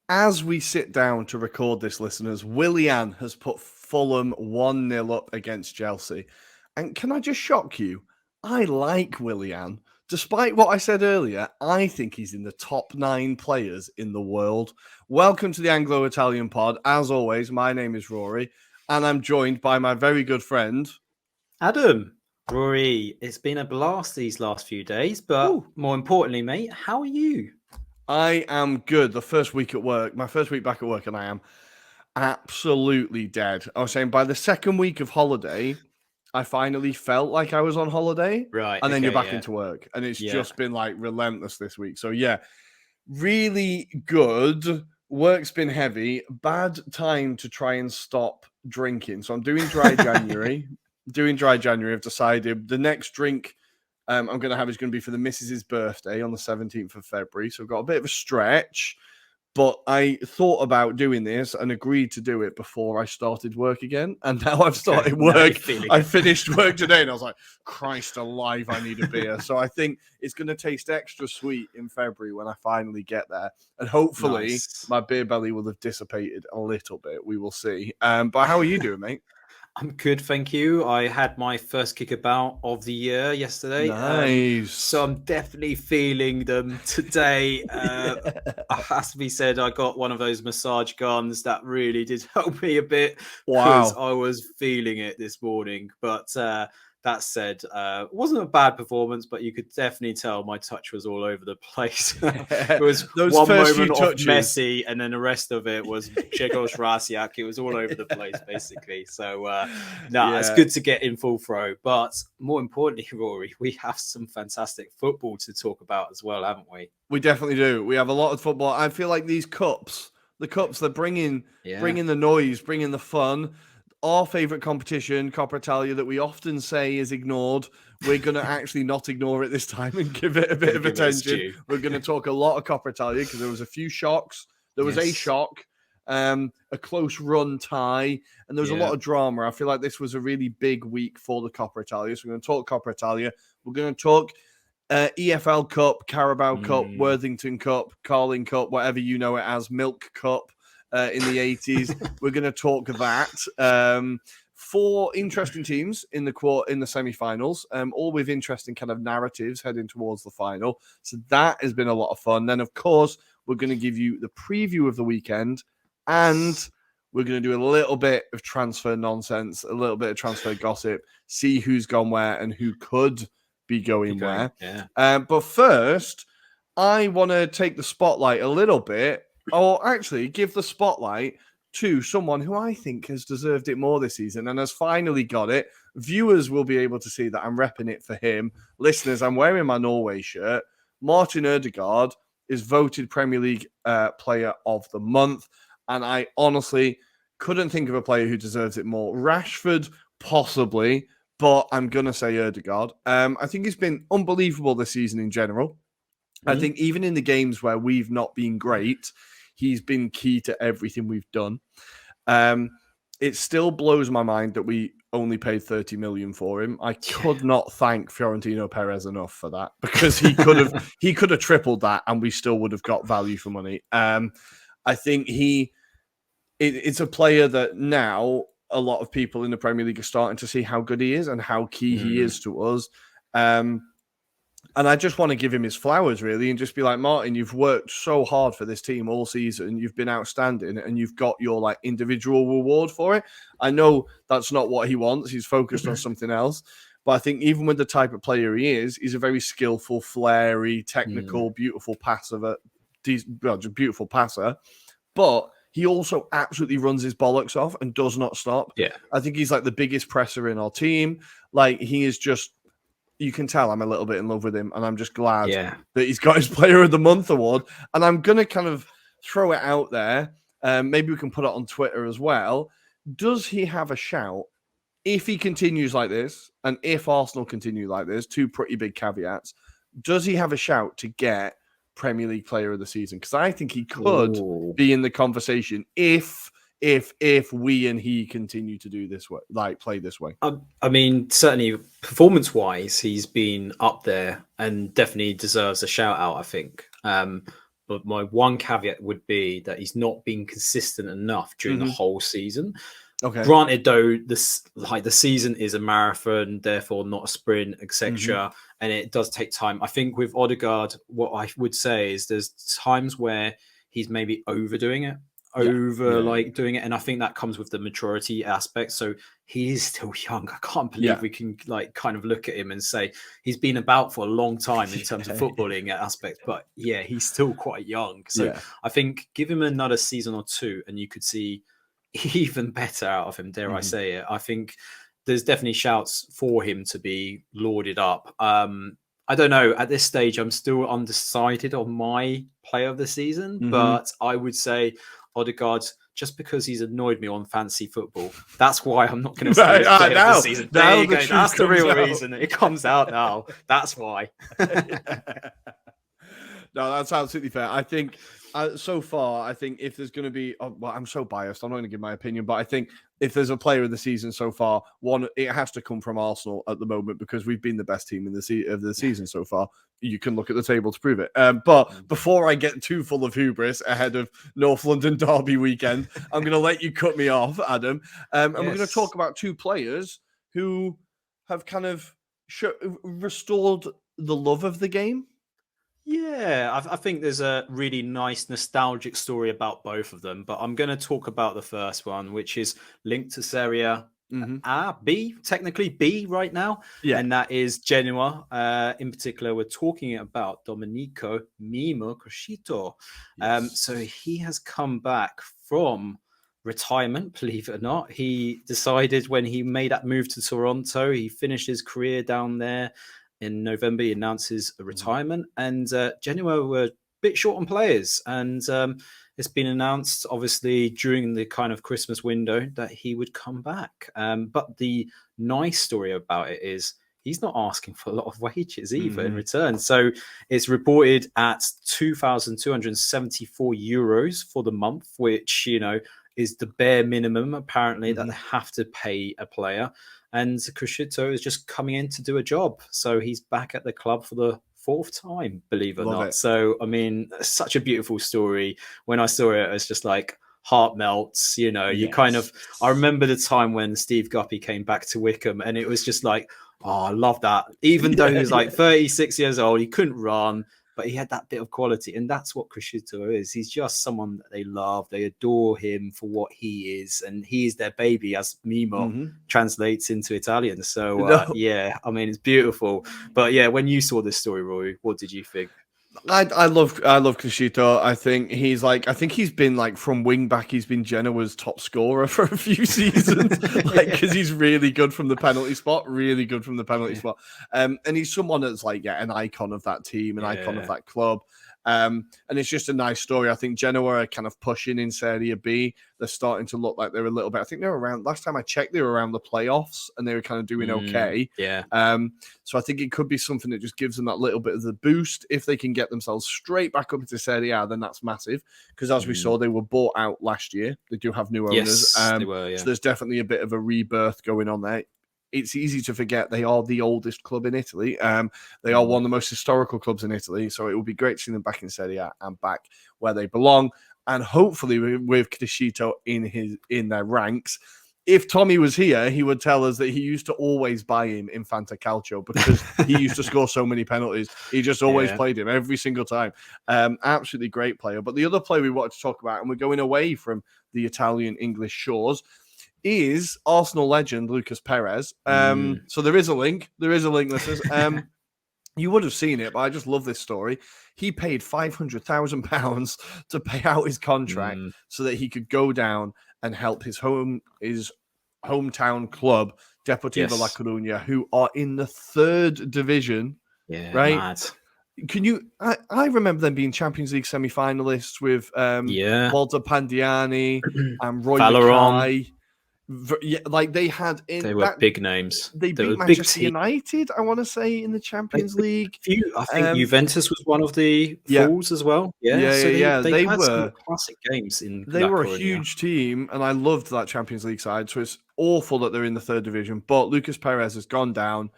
As we sit down to record this, listeners, Willian has put Fulham 1-0 up against Chelsea. And can I just shock you? I like Willian. Despite what I said earlier, I think he's in the top 9 players in the world. Welcome to the Anglo-Italian pod. As always, my name is Rory, and I'm joined by my very good friend, Adam. Rory, it's been a blast these last few days, but more importantly, mate, how are you? I am good. The first week at work, my first week back at work, and I am absolutely dead. I was saying by the second week of holiday, I finally felt like I was on holiday. Right. And then you're back into work. And it's just been like relentless this week. So yeah, really good. Work's been heavy. Bad time to try and stop drinking. So I'm doing dry January. I've decided the next drink I'm going to have is going to be for the missus's birthday on the 17th of February. So I've got a bit of a stretch, but I thought about doing this and agreed to do it before I started work again. And now I've started work. I finished work today and I was like, Christ alive, I need a beer. So I think it's going to taste extra sweet in February when I finally get there. And hopefully my beer belly will have dissipated a little bit. We will see. But how are you doing, mate? I'm good, thank you. I had my first kickabout of the year yesterday. Nice. So I'm definitely feeling them today. It has to be said, I got one of those massage guns that really did help me a bit. Because I was feeling it this morning. But that said, it wasn't a bad performance, but you could definitely tell my touch was all over the place. It was those one moment of Messi, and then the rest of it was Chegos Rasiak. It was all over the place, basically. So, it's good to get in full throw. But more importantly, Rory, we have some fantastic football to talk about as well, haven't we? We definitely do. We have a lot of football. I feel like these cups, they're bringing the noise, bringing the fun. Our favourite competition, Coppa Italia, that we often say is ignored, we're going to actually not ignore it this time and give it a bit of attention. We're going to talk a lot of Coppa Italia because there was a few shocks. There was a shock, a close run tie, and there was a lot of drama. I feel like this was a really big week for the Coppa Italia. So we're going to talk Coppa Italia. We're going to talk EFL Cup, Carabao Cup, Worthington Cup, Carling Cup, whatever you know it as, Milk Cup. In the 80s, we're going to talk that. 4 interesting teams in the semi-finals, all with interesting kind of narratives heading towards the final. So that has been a lot of fun. Then, of course, we're going to give you the preview of the weekend, and we're going to do a little bit of transfer nonsense, a little bit of transfer gossip, see who's gone where and who could be going where. Yeah. But first, I want to take the spotlight a little bit. Or actually give the spotlight to someone who I think has deserved it more this season and has finally got it. Viewers will be able to see that I'm repping it for him. Listeners, I'm wearing my Norway shirt. Martin Ødegaard is voted Premier League Player of the Month. And I honestly couldn't think of a player who deserves it more. Rashford, possibly, but I'm going to say Ødegaard. I think he's been unbelievable this season in general. I think even in the games where we've not been great, he's been key to everything we've done. It still blows my mind that we only paid 30 million for him. I could not thank Florentino Perez enough for that because he could have tripled that and we still would have got value for money. I think it's a player that now a lot of people in the Premier League are starting to see how good he is and how key he is to us. And I just want to give him his flowers, really, and just be like, Martin, you've worked so hard for this team all season. You've been outstanding, and you've got your like individual reward for it. I know that's not what he wants. He's focused on something else. But I think even with the type of player he is, he's a very skillful, flary, technical, beautiful passer. Just beautiful passer. But he also absolutely runs his bollocks off and does not stop. Yeah, I think he's like the biggest presser in our team. Like he is just. You can tell I'm a little bit in love with him, and I'm just glad that he's got his Player of the Month award. And I'm going to kind of throw it out there. Maybe we can put it on Twitter as well. Does he have a shout if he continues like this, and if Arsenal continue like this? Two pretty big caveats. Does he have a shout to get Premier League Player of the Season? Because I think he could be in the conversation if we and he continue to do this way, like play this way. I mean, certainly performance-wise, he's been up there and definitely deserves a shout-out, I think. But my one caveat would be that he's not been consistent enough during the whole season. Okay. Granted, though, the season is a marathon, therefore not a sprint, etc. And it does take time. I think with Odegaard, what I would say is there's times where he's maybe overdoing it. Doing it, and I think that comes with the maturity aspect. So he is still young. I can't believe we can like kind of look at him and say he's been about for a long time in terms of footballing aspects, but he's still quite young. So I think give him another season or two and you could see even better out of him, dare I say it. I think there's definitely shouts for him to be lauded up. I don't know. At this stage, I'm still undecided on my player of the season, but I would say Odegaard, just because he's annoyed me on fantasy football, that's why I'm not going to say player of the season. There you go. That's the real reason. It comes out now. That's why. No, that's absolutely fair. I think so far, I think if there's going to be, I'm so biased. I'm not going to give my opinion, but I think if there's a player of the season so far, it has to come from Arsenal at the moment because we've been the best team in the season so far. You can look at the table to prove it. But before I get too full of hubris ahead of North London Derby weekend, I'm going to let you cut me off, Adam. And we're going to talk about two players who have kind of restored the love of the game. Yeah, I think there's a really nice nostalgic story about both of them, but I'm going to talk about the first one, which is linked to Serie A. Technically B right now, and that is Genoa. In particular, we're talking about Domenico Mimo Crescito. So he has come back from retirement, believe it or not. He decided when he made that move to Toronto, he finished his career down there. In November, he announces a retirement, and Genoa were a bit short on players. And it's been announced, obviously, during the kind of Christmas window that he would come back. But the nice story about it is he's not asking for a lot of wages either in return. So it's reported at €2,274 for the month, which, is the bare minimum, apparently, that they have to pay a player. And Crescito is just coming in to do a job. So he's back at the club for the fourth time, believe it or not. So, I mean, such a beautiful story. When I saw it, it's just like heart melts, you kind of, I remember the time when Steve Guppy came back to Wickham and it was just like, I love that. Even though he was like 36 years old, he couldn't run, but he had that bit of quality. And that's what Crescito is. He's just someone that they love. They adore him for what he is. And he is their baby, as Mimo translates into Italian. So, I mean, it's beautiful. But yeah, when you saw this story, Roy, what did you think? I love Crescito. I think he's been like from wing back. He's been Genoa's top scorer for a few seasons, because he's really good from the penalty spot. And he's someone that's an icon of that team, an icon of that club. And it's just a nice story. I think Genoa are kind of pushing in Serie B. They're starting to look like they're a little bit. I think they're around. Last time I checked, they were around the playoffs, and they were kind of doing okay. So I think it could be something that just gives them that little bit of the boost. If they can get themselves straight back up into Serie A, then that's massive. Because as we saw, they were bought out last year. They do have new owners. They were, So there's definitely a bit of a rebirth going on there. It's easy to forget they are the oldest club in Italy. They are one of the most historical clubs in Italy. So it will be great to see them back in Serie A and back where they belong. And hopefully with Crescito in their ranks, if Tommy was here, he would tell us that he used to always buy him Infanta Calcio because he used to score so many penalties. He just always played him every single time. Absolutely great player. But the other player we wanted to talk about, and we're going away from the Italian English shores, is Arsenal legend Lucas Perez. So there is a link. There is a link, listeners. You would have seen it, but I just love this story. He paid £500,000 to pay out his contract so that he could go down and help his hometown club, Deportivo La Coruña, who are in the 3rd division. Yeah, right? Mad. Can you? I remember them being Champions League semi-finalists with Walter Pandiani and Roy Mackay. Yeah, like they were big names. They beat Manchester United, I want to say, in the Champions League. I think Juventus was one of the falls as well. They had some classic games in. They were a huge team, and I loved that Champions League side. So it's awful that they're in the 3rd division. But Lucas Perez has gone down,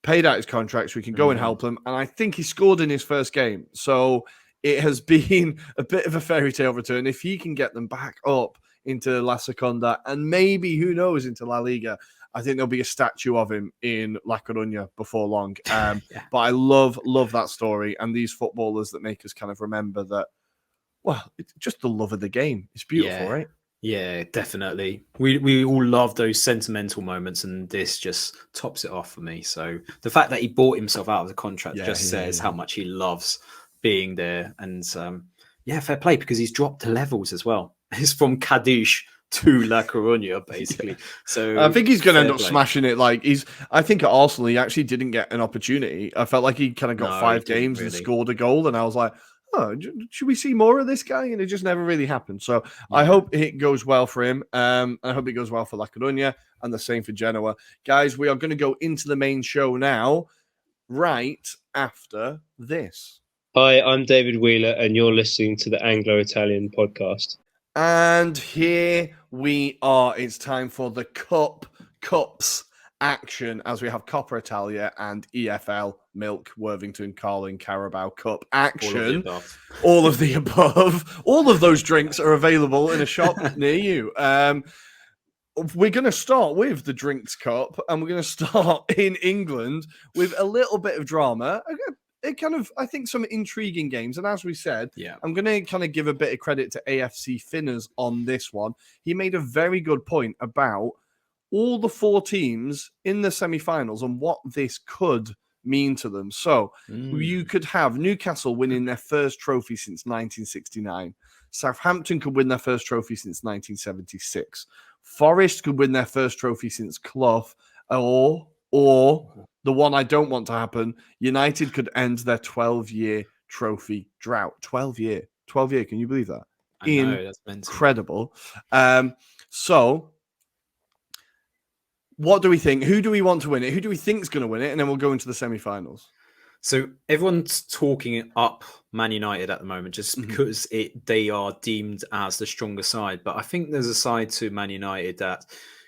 paid out his contract, so we can go and help him. And I think he scored in his first game. So it has been a bit of a fairy tale return. If he can get them back up into La Seconda and maybe, who knows, into La Liga, I think there'll be a statue of him in La Coruña before long. But I love that story and these footballers that make us kind of remember that, well, it's just the love of the game. It's beautiful, right? Yeah, definitely. We all love those sentimental moments, and this just tops it off for me. So the fact that he bought himself out of the contract says how much he loves being there. And fair play, because he's dropped the levels as well. He's from Cadiz to La Coruña, basically. So I think he's going to end up smashing it. I think at Arsenal, he actually didn't get an opportunity. I felt like he kind of got 5 games and scored a goal. And I was like, oh, should we see more of this guy? And it just never really happened. So I hope it goes well for him. I hope it goes well for La Coruña and the same for Genoa. Guys, we are going to go into the main show now, right after this. Hi, I'm David Wheeler, and you're listening to the Anglo-Italian podcast. And here we are. It's time for the Cups action as we have Coppa Italia and EFL, Milk, Worthington, Carling, Carabao Cup action. All of the above. All of those drinks are available in a shop near you. We're going to start with the Drinks Cup, and we're going to start in England with a little bit of drama. It kind of, I think, some intriguing games. And as we said, I'm going to kind of give a bit of credit to AFC Finners on this one. He made a very good point about all the 4 teams in the semi-finals and what this could mean to them. So you could have Newcastle winning their first trophy since 1969. Southampton could win their first trophy since 1976. Forest could win their first trophy since Clough, or the one I don't want to happen, United could end their 12-year trophy drought. 12-year. Can you believe that? I know, that's incredible. So what do we think? Who do we want to win it? Who do we think is going to win it? And then we'll go into the semi-finals. So everyone's talking up Man United at the moment just because they are deemed as the stronger side. But I think there's a side to Man United that,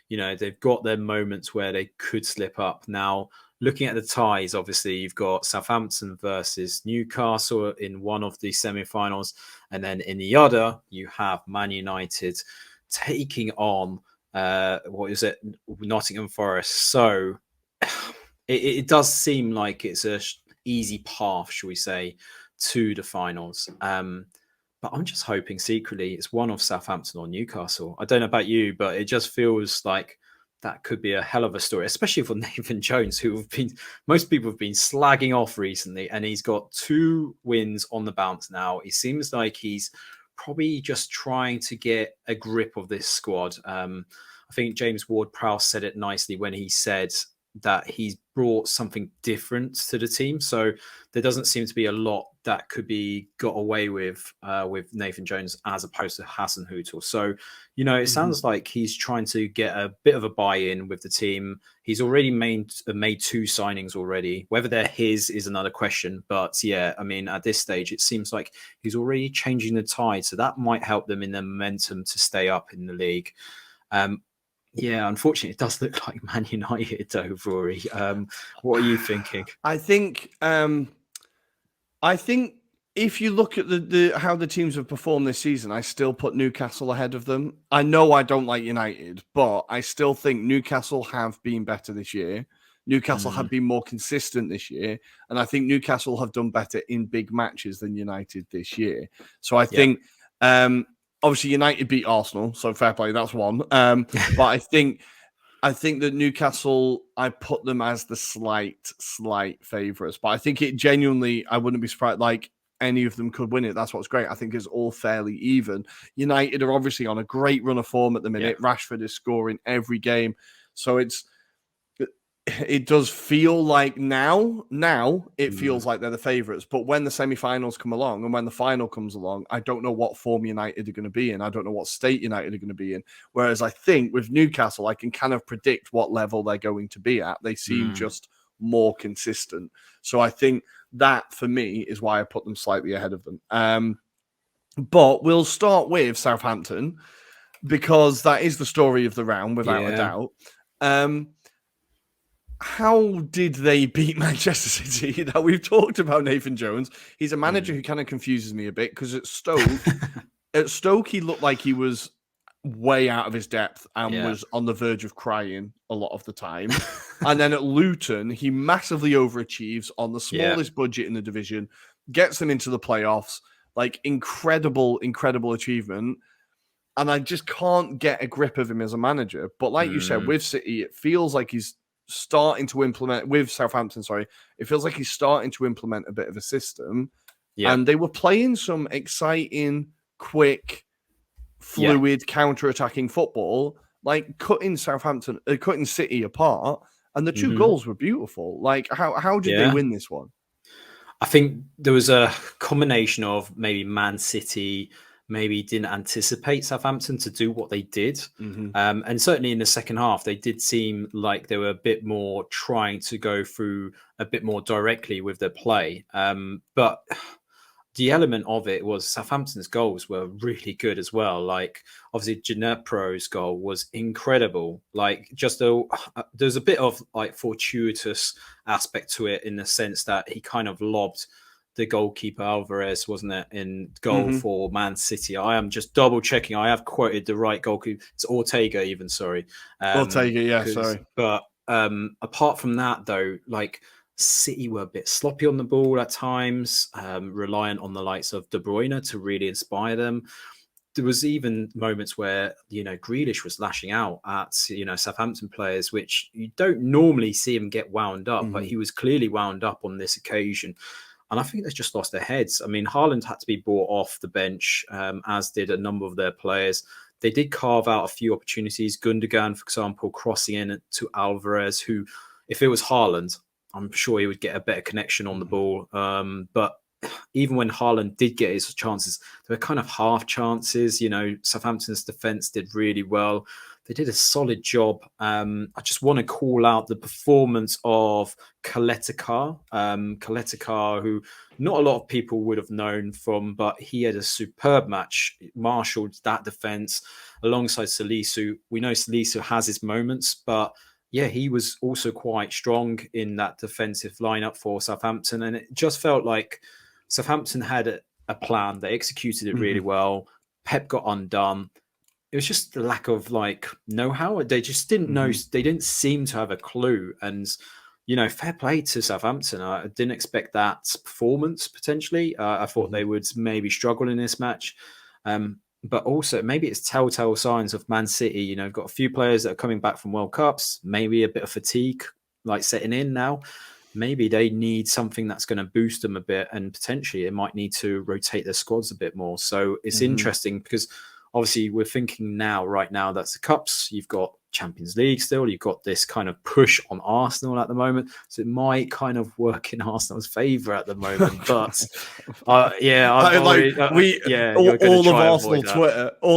they've got their moments where they could slip up. Now, looking at the ties, obviously, you've got Southampton versus Newcastle in one of the semi-finals. And then in the other, you have Man United taking on, Nottingham Forest. So it does seem like it's a easy path, shall we say, to the finals. But I'm just hoping secretly it's one of Southampton or Newcastle. I don't know about you, but it just feels like that could be a hell of a story, especially for Nathan Jones, who most people have been slagging off recently, and he's got 2 wins on the bounce now. It seems like he's probably just trying to get a grip of this squad. I think James Ward-Prowse said it nicely when he said that he's brought something different to the team. So there doesn't seem to be a lot that could be got away with Nathan Jones as opposed to Hassan Hutel. So, it sounds like he's trying to get a bit of a buy-in with the team. He's already made 2 signings already. Whether they're his is another question. But at this stage, it seems like he's already changing the tide. So that might help them in their momentum to stay up in the league. Unfortunately, it does look like Man United, though, Rory. What are you thinking? I think if you look at the how the teams have performed this season, I still put Newcastle ahead of them. I know I don't like United, but I still think Newcastle have been better this year. Newcastle have been more consistent this year, and I think Newcastle have done better in big matches than United this year. So I think, obviously, United beat Arsenal, so fair play. That's one. But I think that Newcastle, I put them as the slight favourites. But I think it genuinely, I wouldn't be surprised. Like, any of them could win it. That's what's great. I think it's all fairly even. United are obviously on a great run of form at the minute. Yeah. Rashford is scoring every game. So it does feel like now it feels like they're the favourites. But when the semi-finals come along and when the final comes along, I don't know what form United are going to be in. I don't know what state United are going to be in. Whereas I think with Newcastle, I can kind of predict what level they're going to be at. They seem just more consistent. So I think that, for me, is why I put them slightly ahead of them. But we'll start with Southampton, because that is the story of the round, without a doubt. How did they beat Manchester City? Now, we've talked about Nathan Jones. He's a manager who kind of confuses me a bit, because at Stoke, he looked like he was way out of his depth and was on the verge of crying a lot of the time. And then at Luton, he massively overachieves on the smallest budget in the division, gets them into the playoffs. Like, incredible achievement. And I just can't get a grip of him as a manager. But like you said, with City, it feels like he's starting to implement, with Southampton, it feels like he's starting to implement a bit of a system. And they were playing some exciting, quick, fluid, counter-attacking football, like cutting City apart, and the two goals were beautiful. Like, how did they win this one? I think there was a combination of maybe Man City maybe didn't anticipate Southampton to do what they did. And certainly in the second half, they did seem like they were a bit more trying to go through a bit more directly with their play. But the element of it was Southampton's goals were really good as well. Like, obviously, Djenepro's goal was incredible. Like, just there's a bit of like fortuitous aspect to it, in the sense that he kind of lobbed the goalkeeper Alvarez, wasn't it, in goal for Man City. I am just double checking. I have quoted the right goalkeeper. It's Ortega, even, sorry. Ortega, sorry. But apart from that, though, like, City were a bit sloppy on the ball at times, reliant on the likes of De Bruyne to really inspire them. There was even moments where, Grealish was lashing out at, Southampton players, which you don't normally see him get wound up, but he was clearly wound up on this occasion. And I think they've just lost their heads. I mean, Haaland had to be brought off the bench, as did a number of their players. They did carve out a few opportunities. Gundogan, for example, crossing in to Alvarez, who, if it was Haaland, I'm sure he would get a better connection on the ball. But even when Haaland did get his chances, they were kind of half chances. Southampton's defence did really well. They did a solid job. I just want to call out the performance of Kaletakar. Kaletakar, who not a lot of people would have known from, but he had a superb match, marshalled that defence alongside Salisu. We know Salisu has his moments, but yeah, he was also quite strong in that defensive lineup for Southampton. And it just felt like Southampton had a plan. They executed it really well. Pep got undone. It was just the lack of know-how. They just didn't know. They didn't seem to have a clue. And, fair play to Southampton. I didn't expect that performance, potentially. I thought they would maybe struggle in this match. But also, maybe it's telltale signs of Man City. Got a few players that are coming back from World Cups, maybe a bit of fatigue setting in now. Maybe they need something that's going to boost them a bit, and potentially it might need to rotate their squads a bit more. So it's interesting, because obviously we're thinking right now, that's the Cups. You've got Champions League still. You've got this kind of push on Arsenal at the moment. So it might kind of work in Arsenal's favour at the moment. But all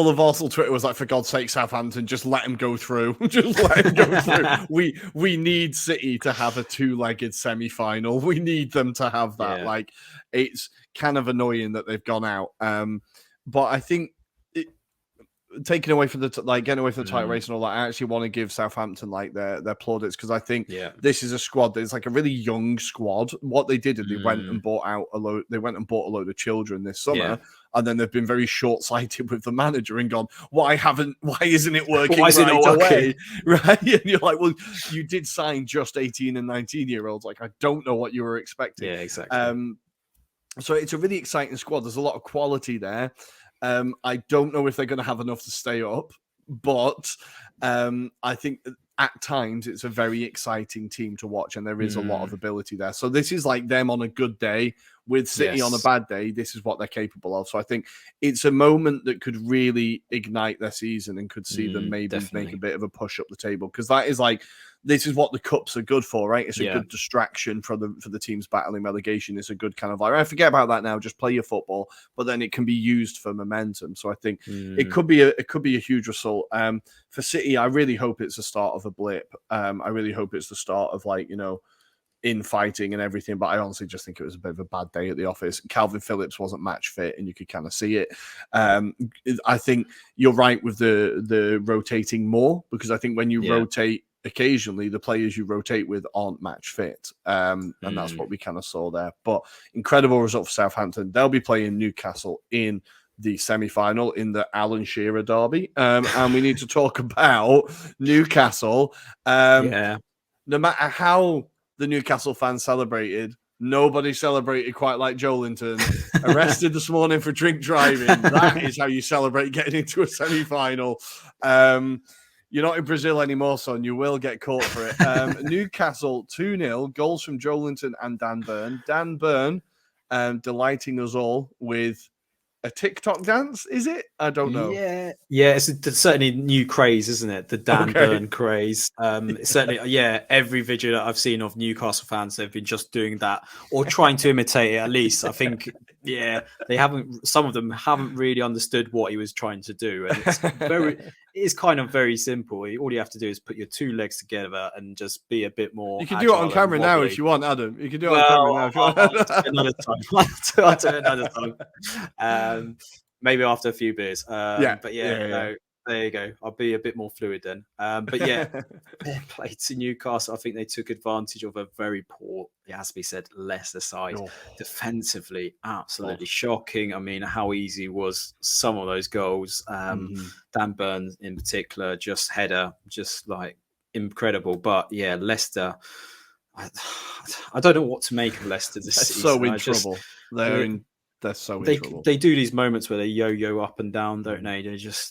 of Arsenal Twitter was like, for God's sake, Southampton, just let him go through. Just let him go through. We need City to have a two-legged semi-final. We need them to have that. Yeah. It's kind of annoying that they've gone out. But I think taking away from getting away from the title race and all that, I actually want to give Southampton like their plaudits, because I think this is a squad that is like a really young squad. What they did is they went and bought a load of children this summer, and then they've been very short-sighted with the manager and gone, why isn't it working away? Right? And you're like, well, you did sign just 18 and 19-year-olds. Like, I don't know what you were expecting. Yeah, exactly. So it's a really exciting squad. There's a lot of quality there. I don't know if they're going to have enough to stay up, but I think at times it's a very exciting team to watch, and there is a lot of ability there. So this is like them on a good day with City on a bad day. This is what they're capable of. So I think it's a moment that could really ignite their season and could see them maybe make a bit of a push up the table, because that is like, this is what the cups are good for, right? It's a good distraction for the teams battling relegation. It's a good kind of like, I forget about that now, just play your football, but then it can be used for momentum. So I think it could be a huge result. For City, I really hope it's the start of a blip. I really hope it's the start of, like, infighting and everything, but I honestly just think it was a bit of a bad day at the office. Calvin Phillips wasn't match fit, and you could kind of see it. I think you're right with the rotating more, because I think when you rotate occasionally, the players you rotate with aren't match fit, and that's what we kind of saw there. But incredible result for Southampton. They'll be playing Newcastle in the semi-final in the Alan Shearer derby, and we need to talk about Newcastle. No matter how the Newcastle fans celebrated, nobody celebrated quite like Joelinton. Arrested this morning for drink driving. That is how you celebrate getting into a semi-final. You're not in Brazil anymore, son. You will get caught for it. Newcastle 2-0. Goals from Joelinton and Dan Burn. Dan Burn delighting us all with a TikTok dance, is it? I don't know. Yeah, it's certainly new craze, isn't it? The Dan Burn craze. Certainly, every video that I've seen of Newcastle fans, they've been just doing that or trying to imitate it at least. I think, some of them haven't really understood what he was trying to do. And it's kind of very simple. All you have to do is put your two legs together and just be a bit more. You can do it on camera now if you want, Adam. You can do it on camera now if you want. Another time. I'll do it another time. Maybe after a few beers. But there you go. I'll be a bit more fluid then. Fair play to Newcastle. I think they took advantage of a very poor, it has to be said, Leicester side. Defensively, absolutely shocking. I mean, how easy was some of those goals? Dan Burn in particular, just header, just like incredible. But Leicester, I don't know what to make of Leicester this season. So in trouble. They're so in trouble. They do these moments where they yo-yo up and down, don't they?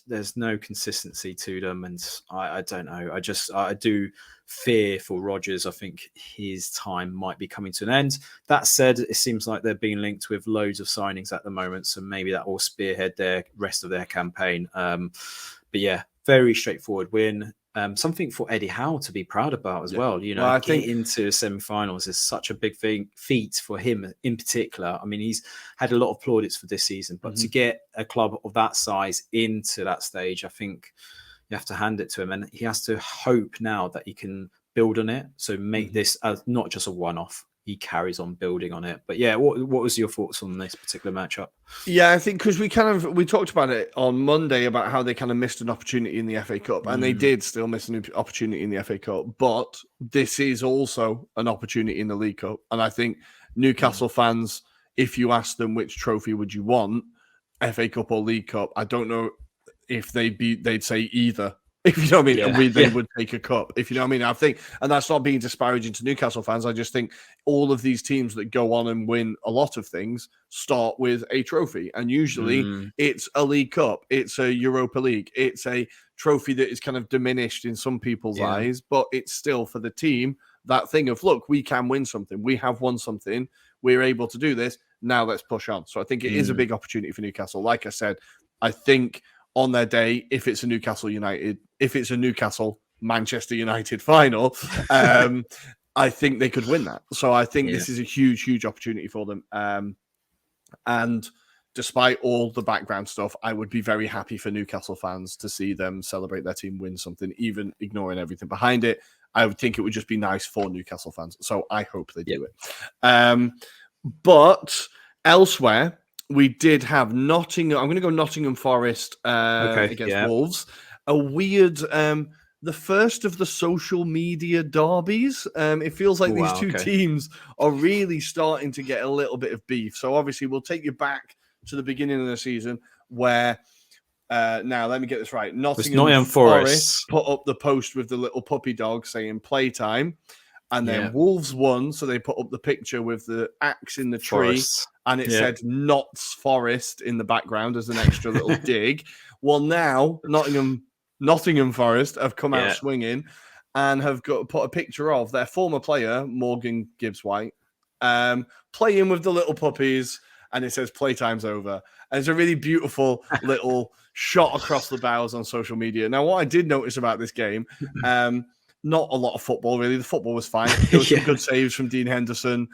There's no consistency to them, and I don't know. I do fear for Rodgers. I think his time might be coming to an end. That said, it seems like they're being linked with loads of signings at the moment, so maybe that will spearhead their rest of their campaign. Very straightforward win. Something for Eddie Howe to be proud about as well. I think into semi-finals is such a big feat for him in particular. I mean, he's had a lot of plaudits for this season, but to get a club of that size into that stage, I think you have to hand it to him, and he has to hope now that he can build on it. So make this not just a one-off. He carries on building on it. But what was your thoughts on this particular matchup? Yeah, I think because we talked about it on Monday about how they kind of missed an opportunity in the FA Cup, and they did still miss an opportunity in the FA Cup. But this is also an opportunity in the League Cup, and I think Newcastle fans, if you ask them which trophy would you want, FA Cup or League Cup, I don't know if they'd say either. If you know what I mean, they would take a cup. If you know what I mean, I think, and that's not being disparaging to Newcastle fans. I just think all of these teams that go on and win a lot of things start with a trophy, and usually it's a League Cup, it's a Europa League, it's a trophy that is kind of diminished in some people's eyes, but it's still for the team that thing of, look, we can win something, we have won something, we're able to do this. Now let's push on. So I think it is a big opportunity for Newcastle. Like I said, I think on their day, if it's a Newcastle Manchester United final, I think they could win that. So I think this is a huge, huge opportunity for them. And despite all the background stuff, I would be very happy for Newcastle fans to see them celebrate their team win something, even ignoring everything behind it. I would think it would just be nice for Newcastle fans. So I hope they do it. But elsewhere, we did have Nottingham. I'm going to go Nottingham Forest against Wolves. A weird, the first of the social media derbies. It feels like these two teams are really starting to get a little bit of beef. So obviously, we'll take you back to the beginning of the season where. Now, let me get this right. Nottingham Forest put up the post with the little puppy dog saying playtime. And then Wolves won, so they put up the picture with the axe in the tree, and it said Notts Forest in the background as an extra little dig. Well, now Nottingham Forest have come out swinging and have put a picture of their former player, Morgan Gibbs-White, playing with the little puppies, and it says playtime's over. And it's a really beautiful little shot across the bows on social media. Now, what I did notice about this game, not a lot of football, really. The football was fine. There were some good saves from Dean Henderson.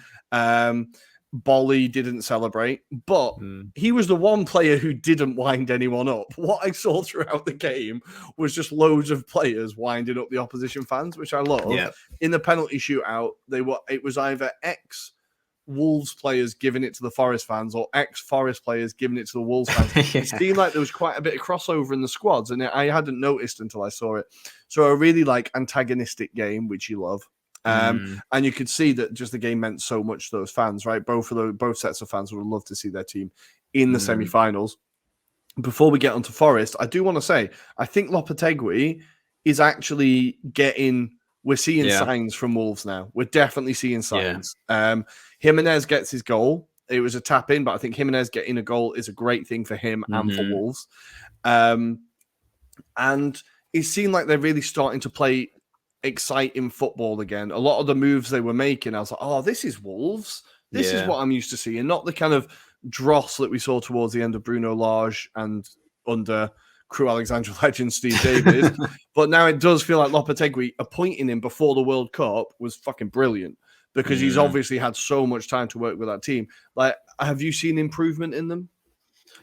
Bolly didn't celebrate, but he was the one player who didn't wind anyone up. What I saw throughout the game was just loads of players winding up the opposition fans, which I love. Yeah. In the penalty shootout, it was either ex-Wolves players giving it to the Forest fans or ex-Forest players giving it to the Wolves fans. It seemed like there was quite a bit of crossover in the squads, and I hadn't noticed until I saw it. So a really antagonistic game, which you love. And you could see that just the game meant so much to those fans, right? Both sets of fans would have loved to see their team in the semi-finals. Before we get onto Forest, I do want to say, I think Lopetegui is actually we're seeing signs from Wolves now. We're definitely seeing signs. Jimenez gets his goal. It was a tap in, but I think Jimenez getting a goal is a great thing for him and for Wolves. And it seemed like they're really starting to play exciting football again. A lot of the moves they were making, I was like, oh, this is Wolves. This is what I'm used to seeing. Not the kind of dross that we saw towards the end of Bruno Lage and under Crew Alexandra legend Steve Davis. But now it does feel like Lopetegui appointing him before the World Cup was fucking brilliant because he's obviously had so much time to work with that team. Like, have you seen improvement in them?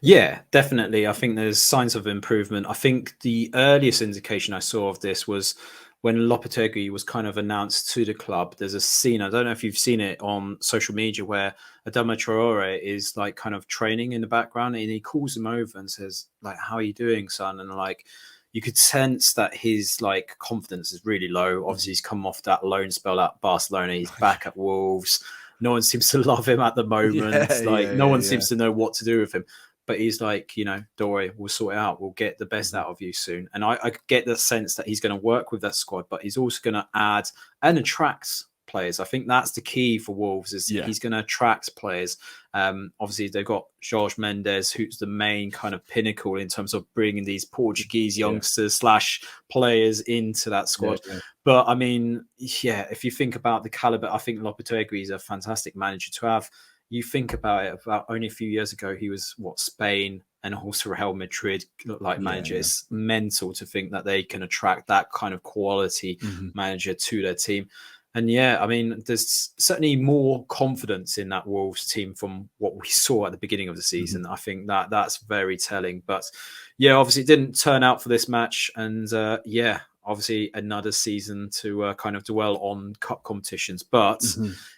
Yeah, definitely. I think there's signs of improvement. I think the earliest indication I saw of this was when Lopetegui was kind of announced to the club. There's a scene, I don't know if you've seen it on social media, where Adama Traore is like kind of training in the background, and he calls him over and says, like, how are you doing, son? And like, you could sense that his like confidence is really low. Obviously, he's come off that loan spell at Barcelona. He's back at Wolves. No one seems to love him at the moment. No one seems to know what to do with him. But he's like, don't worry, we'll sort it out. We'll get the best out of you soon. And I get the sense that he's going to work with that squad, but he's also going to add and attract players. I think that's the key for Wolves is he's going to attract players. Obviously, they've got Jorge Mendes, who's the main kind of pinnacle in terms of bringing these Portuguese youngsters / players into that squad. But I mean, if you think about the caliber, I think Lopetegui is a fantastic manager to have. You think about it, about only a few years ago, he was Spain and also Real Madrid manager. It's mental to think that they can attract that kind of quality manager to their team. And I mean, there's certainly more confidence in that Wolves team from what we saw at the beginning of the season. I think that's very telling. But obviously it didn't turn out for this match. And obviously another season to kind of dwell on cup competitions. But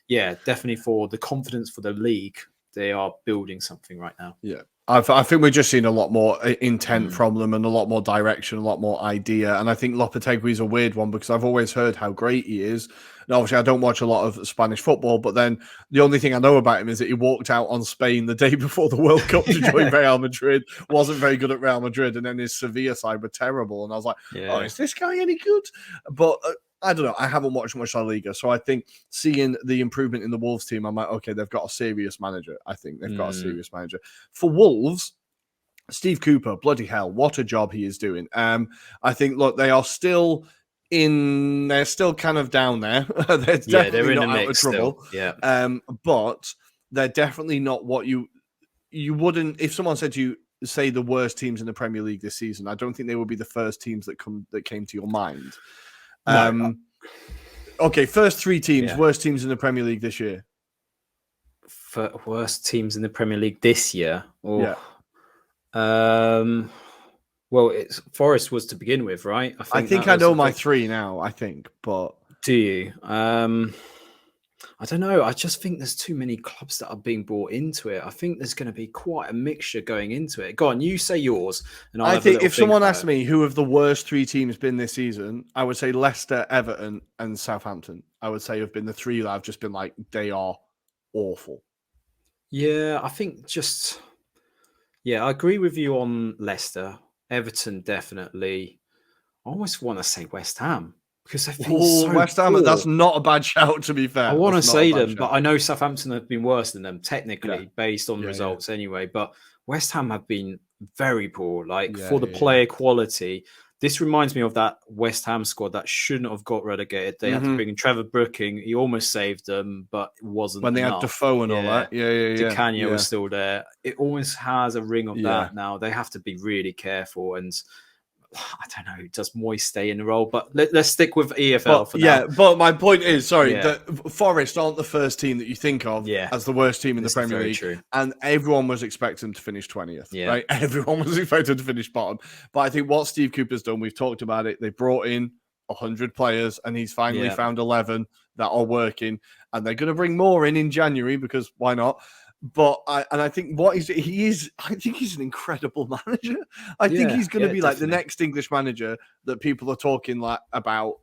definitely for the confidence for the league, they are building something right now. Yeah. I think we're just seeing a lot more intent from them and a lot more direction, a lot more idea. And I think Lopetegui is a weird one because I've always heard how great he is. And obviously, I don't watch a lot of Spanish football, but then the only thing I know about him is that he walked out on Spain the day before the World Cup to join Real Madrid, wasn't very good at Real Madrid, and then his Sevilla side were terrible. And I was like, oh, is this guy any good? But I don't know. I haven't watched much La Liga, so I think seeing the improvement in the Wolves team, I'm like, okay, they've got a serious manager. I think they've got a serious manager. For Wolves, Steve Cooper, bloody hell, what a job he is doing. I think, look, they are still they're still kind of down there. They're definitely not out of trouble. But they're definitely not what you wouldn't, if someone said to you, say the worst teams in the Premier League this season, I don't think they would be the first teams that came to your mind. Okay, first three teams, worst teams in the Premier League this year. For worst teams in the Premier League this year? Well, it's Forest was to begin with, right? I think I know my three now, but... Do you? I don't know. I just think there's too many clubs that are being brought into it. I think there's going to be quite a mixture going into it. Go on, you say yours, and I think if someone asked me who have the worst 3 teams been this season, I would say Leicester, Everton, and Southampton. I would say have been the 3 that I've just been like, they are awful. Yeah, I think I agree with you on Leicester. Everton, definitely. I almost want to say West Ham because they've been so West Ham, poor. that's not a bad shout, to be fair. I want to say them, but I know Southampton have been worse than them, technically, based on results anyway. But West Ham have been very poor. For the player quality, this reminds me of that West Ham squad that shouldn't have got relegated. They had to bring in Trevor Brooking. He almost saved them, but it wasn't when they enough. had Defoe and all that. Di Canio was still there. It almost has a ring of that now. They have to be really careful. And I don't know, does Moyes stay in the role? But let's stick with EFL for now. Yeah, but my point is, that Forest aren't the first team that you think of as the worst team in the Premier League. True. And everyone was expecting them to finish 20th, right? Everyone was expected to finish bottom. But I think what Steve Cooper's done, we've talked about it, they brought in 100 players and he's finally found 11 that are working. And they're going to bring more in January because why not? But I think I think he's an incredible manager. I think he's going to be like the next English manager that people are talking about,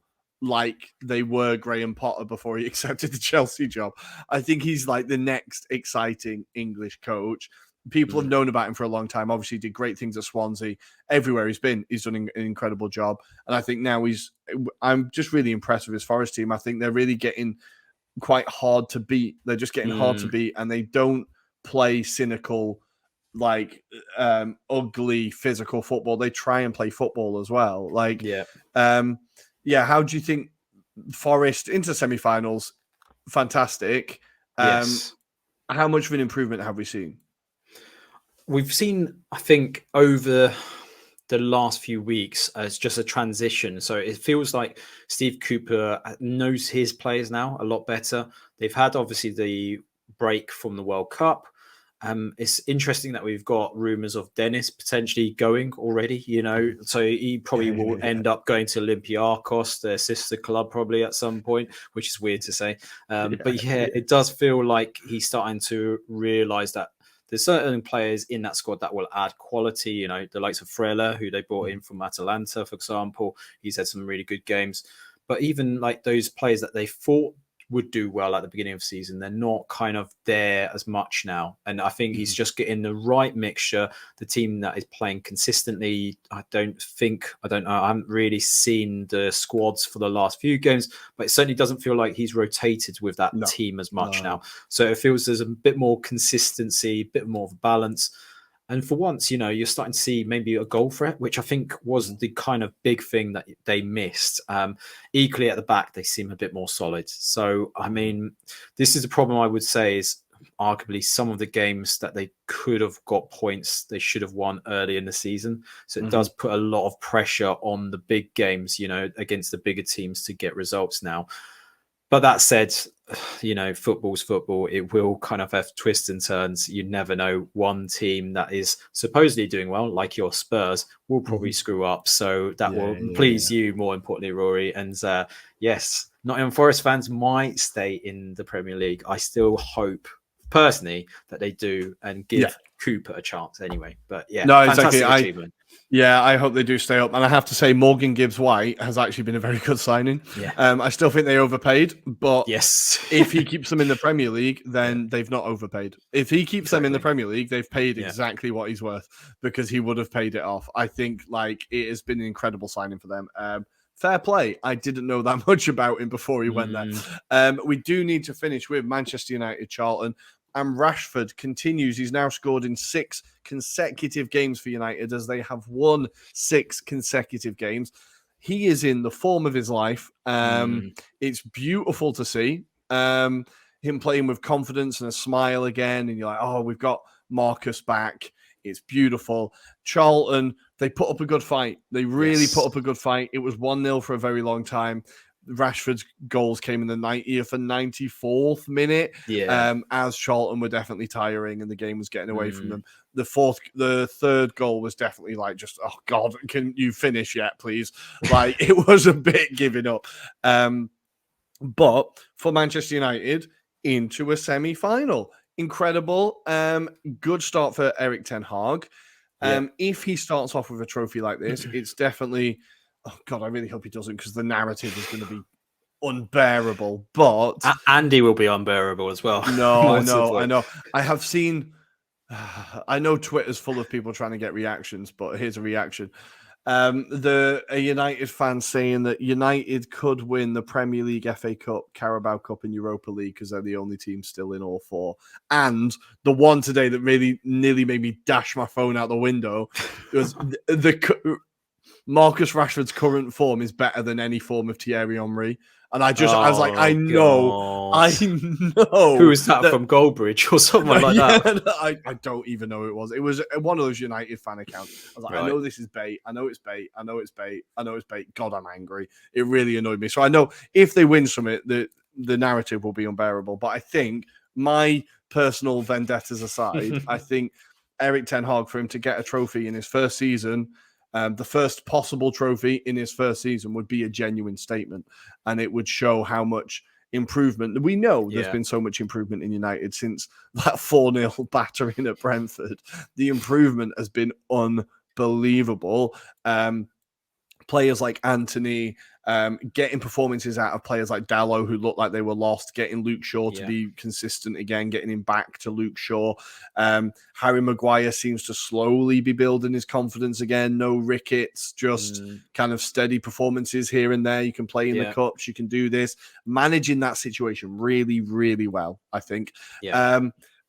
like they were Graham Potter before he accepted the Chelsea job. I think he's like the next exciting English coach. People have known about him for a long time. Obviously, he did great things at Swansea. Everywhere he's been, he's done an incredible job. And I think now I'm just really impressed with his Forest team. I think they're really getting quite hard to beat. They're just getting hard to beat, and they don't play cynical, ugly physical football. They try and play football as well. How do you think Forest into semi-finals? Fantastic. How much of an improvement have we seen? We've seen, I think, over the last few weeks as just a transition. So it feels like Steve Cooper knows his players now a lot better. They've had obviously the break from the World Cup. It's interesting that we've got rumours of Dennis potentially going already, so he probably will end up going to Olympiacos, their sister club, probably at some point, which is weird to say. It does feel like he's starting to realise that there's certain players in that squad that will add quality, the likes of Frela, who they brought in from Atalanta, for example. He's had some really good games. But even like those players that they thought would do well at the beginning of the season, they're not kind of there as much now. And I think he's just getting the right mixture. The team that is playing consistently, I don't know. I haven't really seen the squads for the last few games, but it certainly doesn't feel like he's rotated with that team as much now. So it feels there's a bit more consistency, a bit more of a balance. And for once, you're starting to see maybe a goal threat, which I think was the kind of big thing that they missed. Equally at the back, they seem a bit more solid. So, I mean, this is a problem I would say is arguably some of the games that they could have got points, they should have won early in the season. So it does put a lot of pressure on the big games, against the bigger teams to get results now. But that said, football's football. It will kind of have twists and turns. You never know. One team that is supposedly doing well, like your Spurs, will probably screw up. So that will please you, more importantly, Rory. And yes, Nottingham Forest fans might stay in the Premier League. I still hope, personally, that they do and give Cooper a chance anyway. But fantastic achievement. I hope they do stay up. And I have to say, Morgan Gibbs-White has actually been a very good signing. I still think they overpaid, but if he keeps them in the Premier League, then they've not overpaid. If he keeps them in the Premier League, they've paid exactly what he's worth, because he would have paid it off. I think it has been an incredible signing for them. Fair play. I didn't know that much about him before he went there. We do need to finish with Manchester United, Charlton. And Rashford continues. He's now scored in 6 consecutive games for United, as they have won 6 consecutive games. He is in the form of his life. It's beautiful to see him playing with confidence and a smile again. And you're like, oh, we've got Marcus back. It's beautiful. Charlton, they put up a good fight. They really put up a good fight. It was 1-0 for a very long time. Rashford's goals came in the 90th and 94th minute, as Charlton were definitely tiring and the game was getting away from them. The third goal was definitely like, just, oh God, can you finish yet, please? Like, it was a bit giving up. But for Manchester United, into a semi-final. Incredible. Good start for Erik ten Hag. If he starts off with a trophy like this, it's definitely, oh God, I really hope he doesn't, because the narrative is going to be unbearable. But Andy will be unbearable as well. No, I know. I have seen, I know Twitter's full of people trying to get reactions, but here's a reaction. A United fan saying that United could win the Premier League, FA Cup, Carabao Cup, and Europa League because they're the only team still in all four. And the one today that really nearly made me dash my phone out the window was Marcus Rashford's current form is better than any form of Thierry Henry. And I was like, I know. Who is that from Goldbridge or someone like that? I don't even know who it was. It was one of those United fan accounts. I was like, I know this is bait. I know it's bait. I know it's bait. I know it's bait. God, I'm angry. It really annoyed me. So I know if they win from it, the narrative will be unbearable. But I think, my personal vendettas aside, I think Erik ten Hag, for him to get a trophy in his first season, the first possible trophy in his first season, would be a genuine statement, and it would show how much improvement. We know there's been so much improvement in United since that 4-0 battering at Brentford. The improvement has been unbelievable. Players like Anthony, getting performances out of players like Dalot, who looked like they were lost, getting Luke Shaw to be consistent again, getting him back to Luke Shaw. Harry Maguire seems to slowly be building his confidence again. No rickets, just kind of steady performances here and there. You can play in the cups, you can do this. Managing that situation really, really well, I think.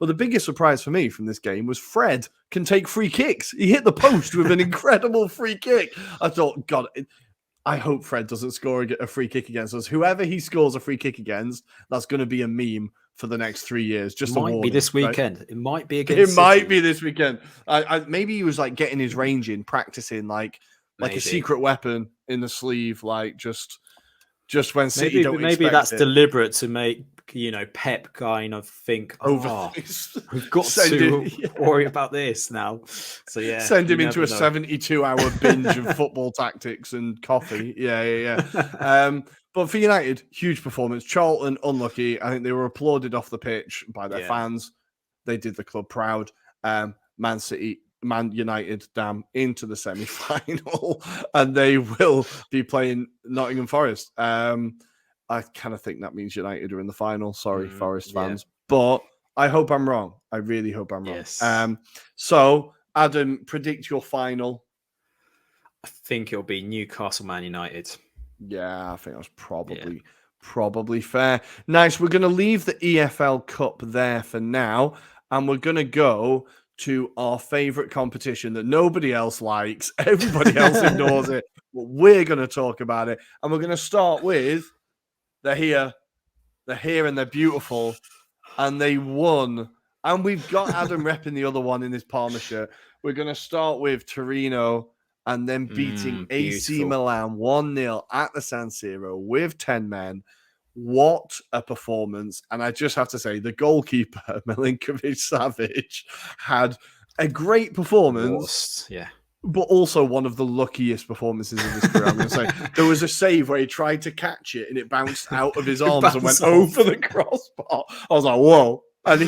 But the biggest surprise for me from this game was Fred can take free kicks. He hit the post with an incredible free kick. I thought, God, I hope Fred doesn't score a free kick against us. Whoever he scores a free kick against, that's going to be a meme for the next 3 years. Just it might be this weekend. Right? It might be against It City. Might be this weekend. Maybe he was like getting his range in, practicing like a secret weapon in the sleeve, like just when City don't expect maybe that's it. Deliberate to make, Pep kind of think, we've got to worry about this now. So send him into a 72-hour binge of football tactics and coffee. But for United, huge performance. Charlton, unlucky. I think they were applauded off the pitch by their fans. They did the club proud. Man United, into the semi-final, and they will be playing Nottingham Forest. I kind of think that means United are in the final. Sorry, Forest fans, but I hope I'm wrong. I really hope I'm wrong. Yes. So, Adam, predict your final. I think it'll be Newcastle Man United. Yeah, I think that's probably fair. Nice. We're going to leave the EFL Cup there for now, and we're going to go to our favorite competition that nobody else likes. Everybody else ignores it, but we're going to talk about it. And we're going to start with, they're here, and they're beautiful, and they won. And we've got Adam repping the other one in his Parma shirt. We're going to start with Torino, and then beating AC Milan 1-0 at the San Siro with 10 men. What a performance. And I just have to say, the goalkeeper, Milinkovic-Savic, had a great performance. But also one of the luckiest performances of his career, I'm going to say. There was a save where he tried to catch it and it bounced out of his arms and went over the crossbar. I was like, whoa. And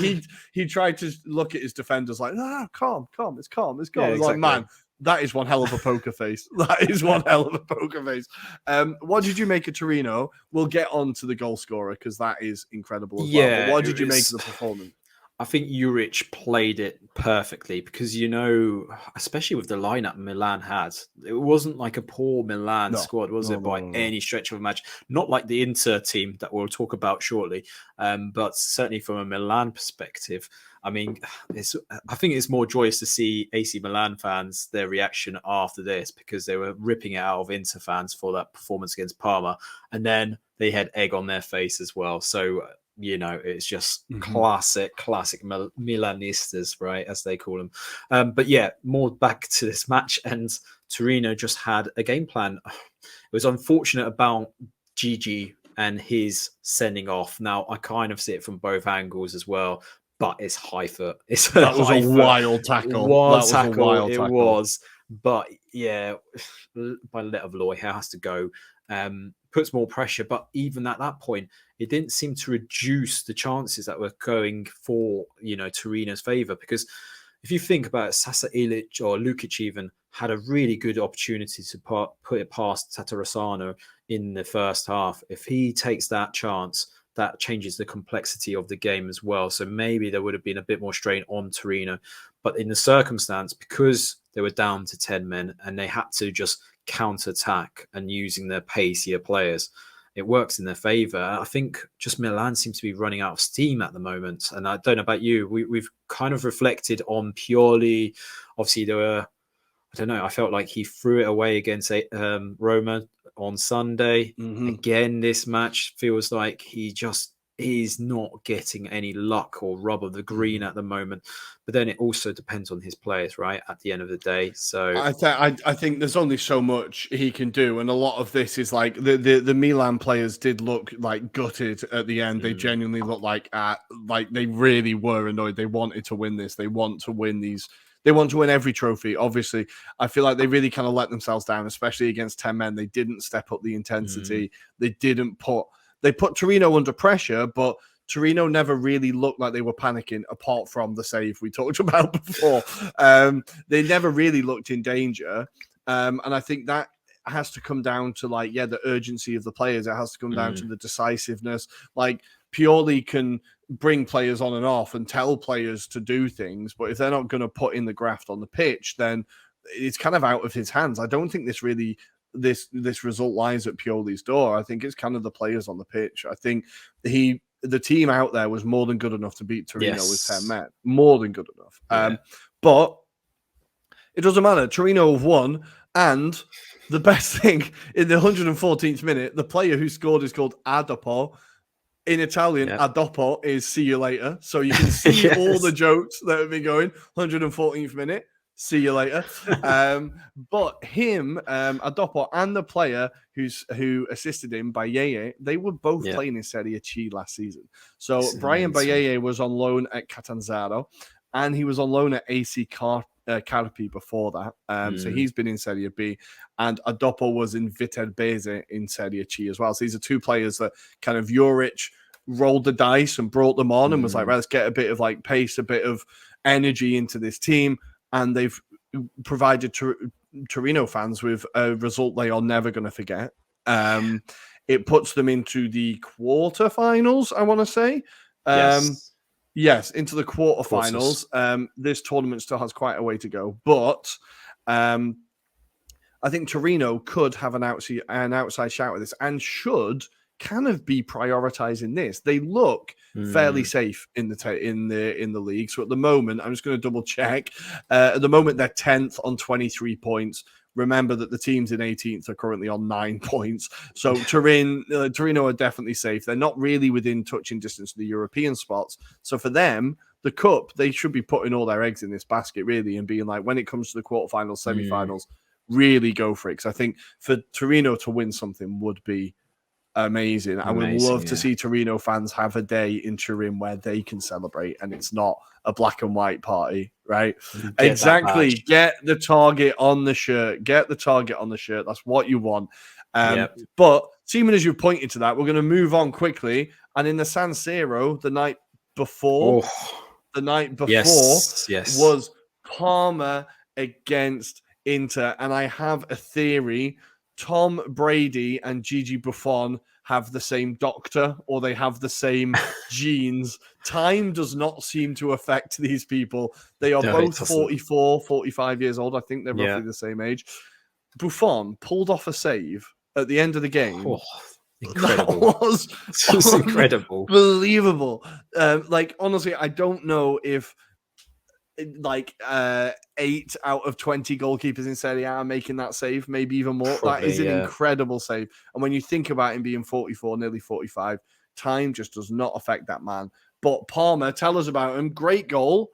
he tried to look at his defenders like, calm, it's calm. Yeah, exactly. Like, man, that is one hell of a poker face. What did you make of Torino? We'll get on to the goal scorer because that is incredible as well. But what did you make of the performance? I think Juric played it perfectly because, especially with the lineup Milan had, it wasn't like a poor Milan squad, was it, by any stretch of the match? Not like the Inter team that we'll talk about shortly, but certainly from a Milan perspective. I mean, I think it's more joyous to see AC Milan fans, their reaction after this, because they were ripping it out of Inter fans for that performance against Parma. And then they had egg on their face as well. So, it's just classic Milanistas, right, as they call them. But more back to this match, and Torino just had a game plan. It was unfortunate about Gigi and his sending off. Now, I kind of see it from both angles as well, but it's high foot. That was a wild tackle. It was. But, by let of law, he has to go. puts more pressure. But even at that point, it didn't seem to reduce the chances that were going for, Torino's favour. Because if you think about it, Sasa Ilic or Lukic even had a really good opportunity to put it past Tatarusanu in the first half. If he takes that chance, that changes the complexity of the game as well. So maybe there would have been a bit more strain on Torino. But in the circumstance, because they were down to 10 men and they had to just counter-attack and using their pacier players, it works in their favour. I think just Milan seems to be running out of steam at the moment. And I don't know about you. We've kind of reflected on Pioli. Obviously, there were, I don't know, I felt like he threw it away against Roma on Sunday. Again, this match feels like he's not getting any luck or rub of the green at the moment. But then it also depends on his players, right? At the end of the day. So I think there's only so much he can do, and a lot of this is like the Milan players did look like gutted at the end. They genuinely looked like they really were annoyed. They wanted to win this. They want to win these. They want to win every trophy. Obviously, I feel like they really kind of let themselves down, especially against 10 men. They didn't step up the intensity. They put Torino under pressure, but Torino never really looked like they were panicking, apart from the save we talked about before. They never really looked in danger. And I think that has to come down to the urgency of the players. It has to come down to the decisiveness. Like Pioli can bring players on and off and tell players to do things, but if they're not going to put in the graft on the pitch, then it's kind of out of his hands. I don't think this result lies at Pioli's door. I think it's kind of the players on the pitch. I think the team out there was more than good enough to beat Torino with 10 men. More than good enough. But it doesn't matter. Torino have won, and the best thing, in the 114th minute, the player who scored is called Adopo. In Italian, Adopo is see you later. So you can see all the jokes that have been going. 114th minute, see you later. But him, Adopo, and the player who assisted him, Bayeye, they were both playing in Serie A last season. So it's Brian Bayeye was on loan at Catanzaro, and he was on loan at AC Carpi before that. So he's been in Serie B, and Adopo was in Viterbese in Serie C as well. So these are two players that kind of Juric rolled the dice and brought them on and was like, right, let's get a bit of pace, a bit of energy into this team. And they've provided Torino fans with a result they are never going to forget. It puts them into the quarterfinals, I want to say. Yes, into the quarterfinals. This tournament still has quite a way to go, but I think Torino could have an outside shout at this and should kind of be prioritizing this. They look fairly safe in the league. So at the moment, I'm just going to double check. At the moment, they're 10th on 23 points. Remember that the teams in 18th are currently on 9 points. So Torino are definitely safe. They're not really within touching distance of the European spots. So for them, the cup, they should be putting all their eggs in this basket, really, and being like, when it comes to the quarterfinals, semi-finals, really go for it. Because I think for Torino to win something would be amazing. I would love to see Torino fans have a day in Turin where they can celebrate and it's not a black and white party, right? Exactly. Get the target on the shirt. That's what you want. But seeming as you pointed to that, we're going to move on quickly. And in the San Siro, the night before was Parma against Inter. And I have a theory. Tom Brady and Gigi Buffon have the same doctor, or they have the same genes. Time does not seem to affect these people. They are both 44, 45 years old. I think they're roughly the same age. Buffon pulled off a save at the end of the game. Incredible. That was just incredible. Unbelievable. Honestly, I don't know if 8 out of 20 goalkeepers in Serie A are making that save, maybe even more. That is an incredible save. And when you think about him being 44, nearly 45, time just does not affect that man. But Parma, tell us about him. Great goal.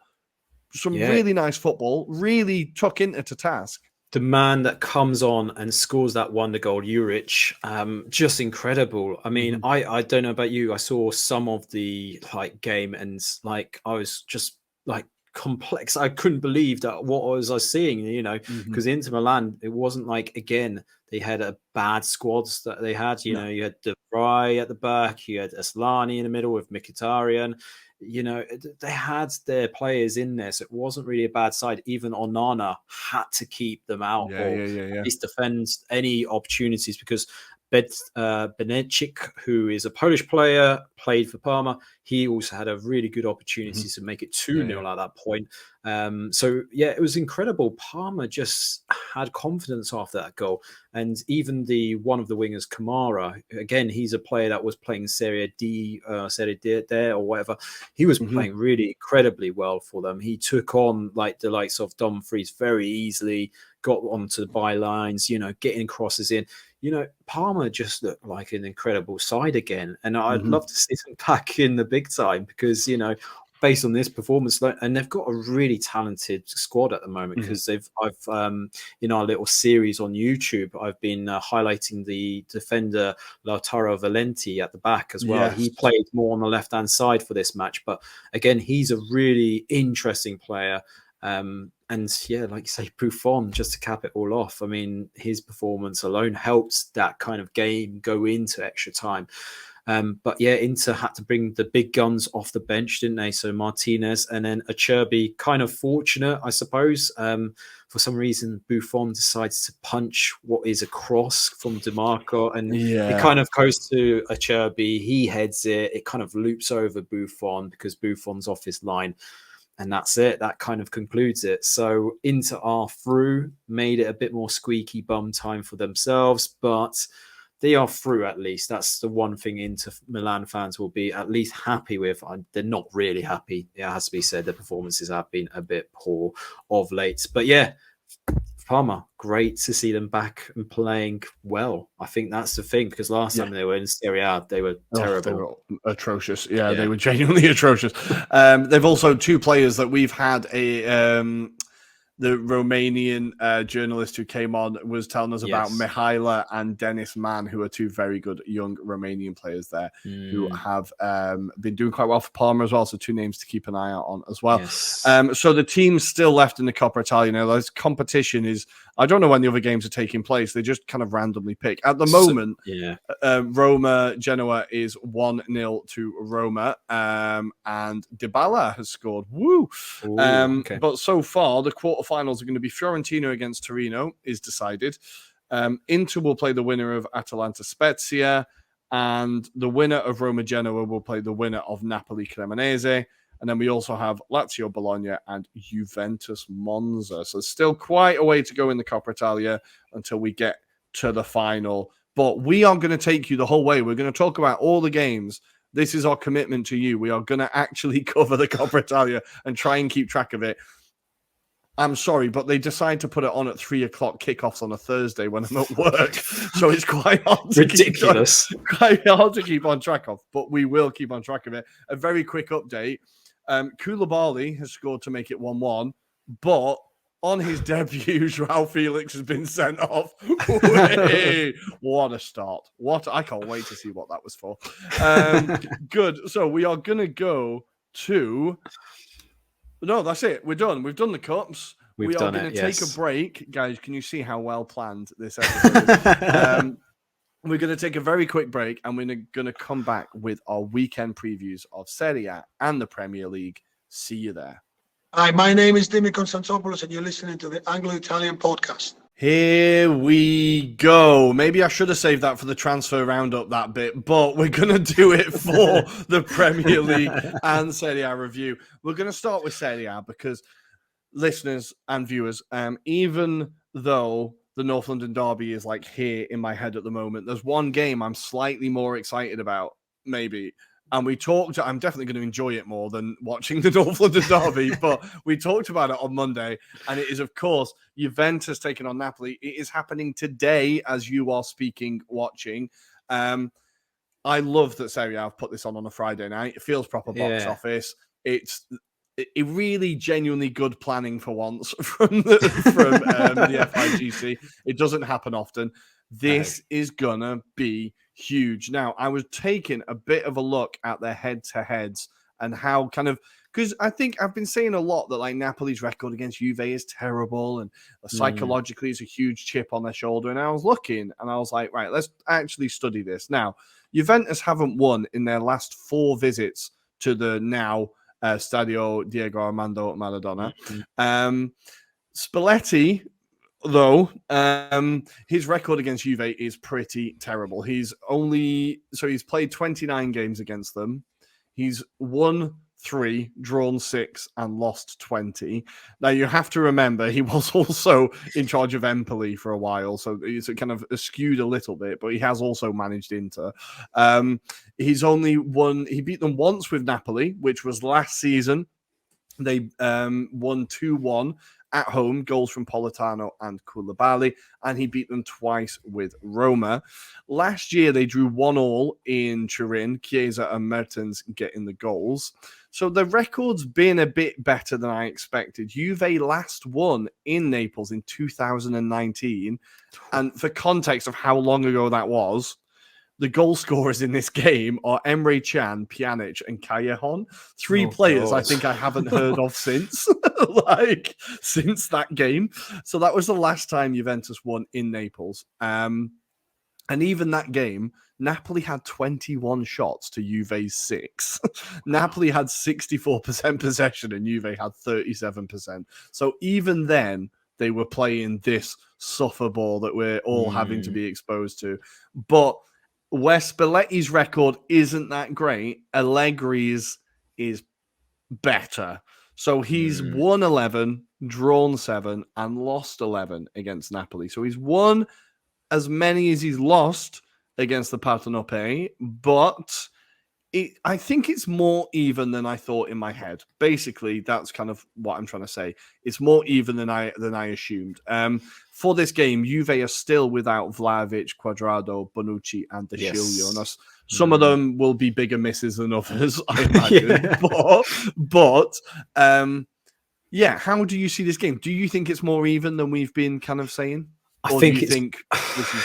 Some really nice football. Really took Inter to task. The man that comes on and scores that wonder goal, Juric, just incredible. I mean, I don't know about you. I saw some of the game and I was just complex. I couldn't believe that what I was seeing, because Inter Milan, it wasn't again, they had a bad squads that they had. You know, you had De Vrij at the back, you had Aslani in the middle with Mkhitaryan. You know, they had their players in there, so it wasn't really a bad side. Even Onana had to keep them out or at least defend any opportunities, because Benecic, who is a Polish player, played for Parma. He also had a really good opportunity to make it 2-0 at that point. So, yeah, it was incredible. Parma just had confidence after that goal. And even one of the wingers, Kamara, again, he's a player that was playing Serie D there or whatever. He was playing really incredibly well for them. He took on like the likes of Dumfries very easily, got onto the bylines, you know, getting crosses in. You know, Parma just looked like an incredible side again. And I'd love to see them back in the big time because, you know, based on this performance, and they've got a really talented squad at the moment because I've in our little series on YouTube, I've been highlighting the defender Lautaro Valenti at the back as well. He played more on the left-hand side for this match, but again, he's a really interesting player. And yeah, like you say, Buffon, just to cap it all off, I mean, his performance alone helped that kind of game go into extra time. But yeah, Inter had to bring the big guns off the bench, didn't they? So Martinez and then Acerbi, kind of fortunate, I suppose. For some reason, Buffon decides to punch what is a cross from DeMarco, and it kind of goes to Acerbi. He heads it. It kind of loops over Buffon because Buffon's off his line. And that's it. That kind of concludes it. So Inter are through, made it a bit more squeaky bum time for themselves, but they are through at least. That's the one thing Inter Milan fans will be at least happy with. They're not really happy. It has to be said. Their performances have been a bit poor of late. But yeah, Parma, great to see them back and playing well. I think that's the thing, because last time they were in Serie A, they were terrible. They were atrocious. Yeah, they were genuinely atrocious. They've also two players that we've had the Romanian journalist who came on was telling us about Mihaila and Dennis Mann, who are two very good young Romanian players there who have been doing quite well for Parma as well. So two names to keep an eye out on as well. So the team's still left in the Coppa Italia. Now, this competition is, I don't know when the other games are taking place. They just kind of randomly pick. At the moment, Roma Genoa is 1-0 to Roma, and Dybala has scored. Woo! But so far, the quarterfinals are going to be Fiorentina against Torino, is decided. Inter will play the winner of Atalanta Spezia, and the winner of Roma Genoa will play the winner of Napoli Cremonese. And then we also have Lazio Bologna and Juventus Monza. So still quite a way to go in the Coppa Italia until we get to the final. But we are going to take you the whole way. We're going to talk about all the games. This is our commitment to you. We are going to actually cover the Coppa Italia and try and keep track of it. I'm sorry, but they decide to put it on at 3:00 kickoffs on a Thursday when I'm at work. So it's quite hard to quite hard to keep on track of, but we will keep on track of it. A very quick update. Koulibaly has scored to make it 1-1, but on his debut, Joao Felix has been sent off. What a start. I can't wait to see what that was for. Good. So we are going to go to... No, that's it. We're done. We've done the cups. We are going to take a break. Guys, can you see how well planned this episode is? We're going to take a very quick break, and we're going to come back with our weekend previews of Serie A and the Premier League. See you there. Hi, my name is Dimi Konstantopoulos, and you're listening to the Anglo-Italian podcast. Here we go. Maybe I should have saved that for the transfer roundup, that bit, but we're going to do it for the Premier League and Serie A review. We're going to start with Serie A because listeners and viewers, even though the North London derby is like here in my head at the moment, there's one game I'm slightly more excited about, maybe. And we talked, I'm definitely going to enjoy it more than watching the North London derby, but we talked about it on Monday, and it is, of course, Juventus taking on Napoli. It is happening today as you are speaking, watching. I love that Serie A have put this on a Friday night. It feels proper box office. It's a really genuinely good planning for once from the FIGC. It doesn't happen often. This is gonna be huge. Now, I was taking a bit of a look at their head-to-heads and how kind of, because I think I've been saying a lot that like Napoli's record against Juve is terrible and psychologically it's a huge chip on their shoulder. And I was looking and I was like, right, let's actually study this. Now, Juventus haven't won in their last 4 visits to the now Stadio Diego Armando Maradona. Spalletti, though, his record against Juve is pretty terrible. He's played 29 games against them. He's won 3, drawn 6, and lost 20. Now, you have to remember, he was also in charge of Empoli for a while, so it's kind of skewed a little bit, but he has also managed Inter. He beat them once with Napoli, which was last season. They won 2-1 at home, goals from Politano and Koulibaly, and he beat them twice with Roma. Last year, they drew 1-1 in Turin, Chiesa and Mertens getting the goals. So the record's been a bit better than I expected. Juve last won in Naples in 2019, and for context of how long ago that was, the goal scorers in this game are Emre Can, Pjanic, and Callejon. 3 players I think I haven't heard of since, since that game. So that was the last time Juventus won in Naples. And even that game, Napoli had 21 shots to Juve's 6. Napoli had 64% possession and Juve had 37%. So even then, they were playing this suffer ball that we're all having to be exposed to. But where Spalletti's record isn't that great, Allegri's is better. So he's won 11, drawn 7, and lost 11 against Napoli. So he's won as many as he's lost against the Partenope, but I think it's more even than I thought in my head. Basically, that's kind of what I'm trying to say. It's more even than I assumed. For this game, Juve are still without Vlahovic, Cuadrado, Bonucci, and De Sciglio. Some of them will be bigger misses than others, I imagine. But how do you see this game? Do you think it's more even than we've been kind of saying? I think this is...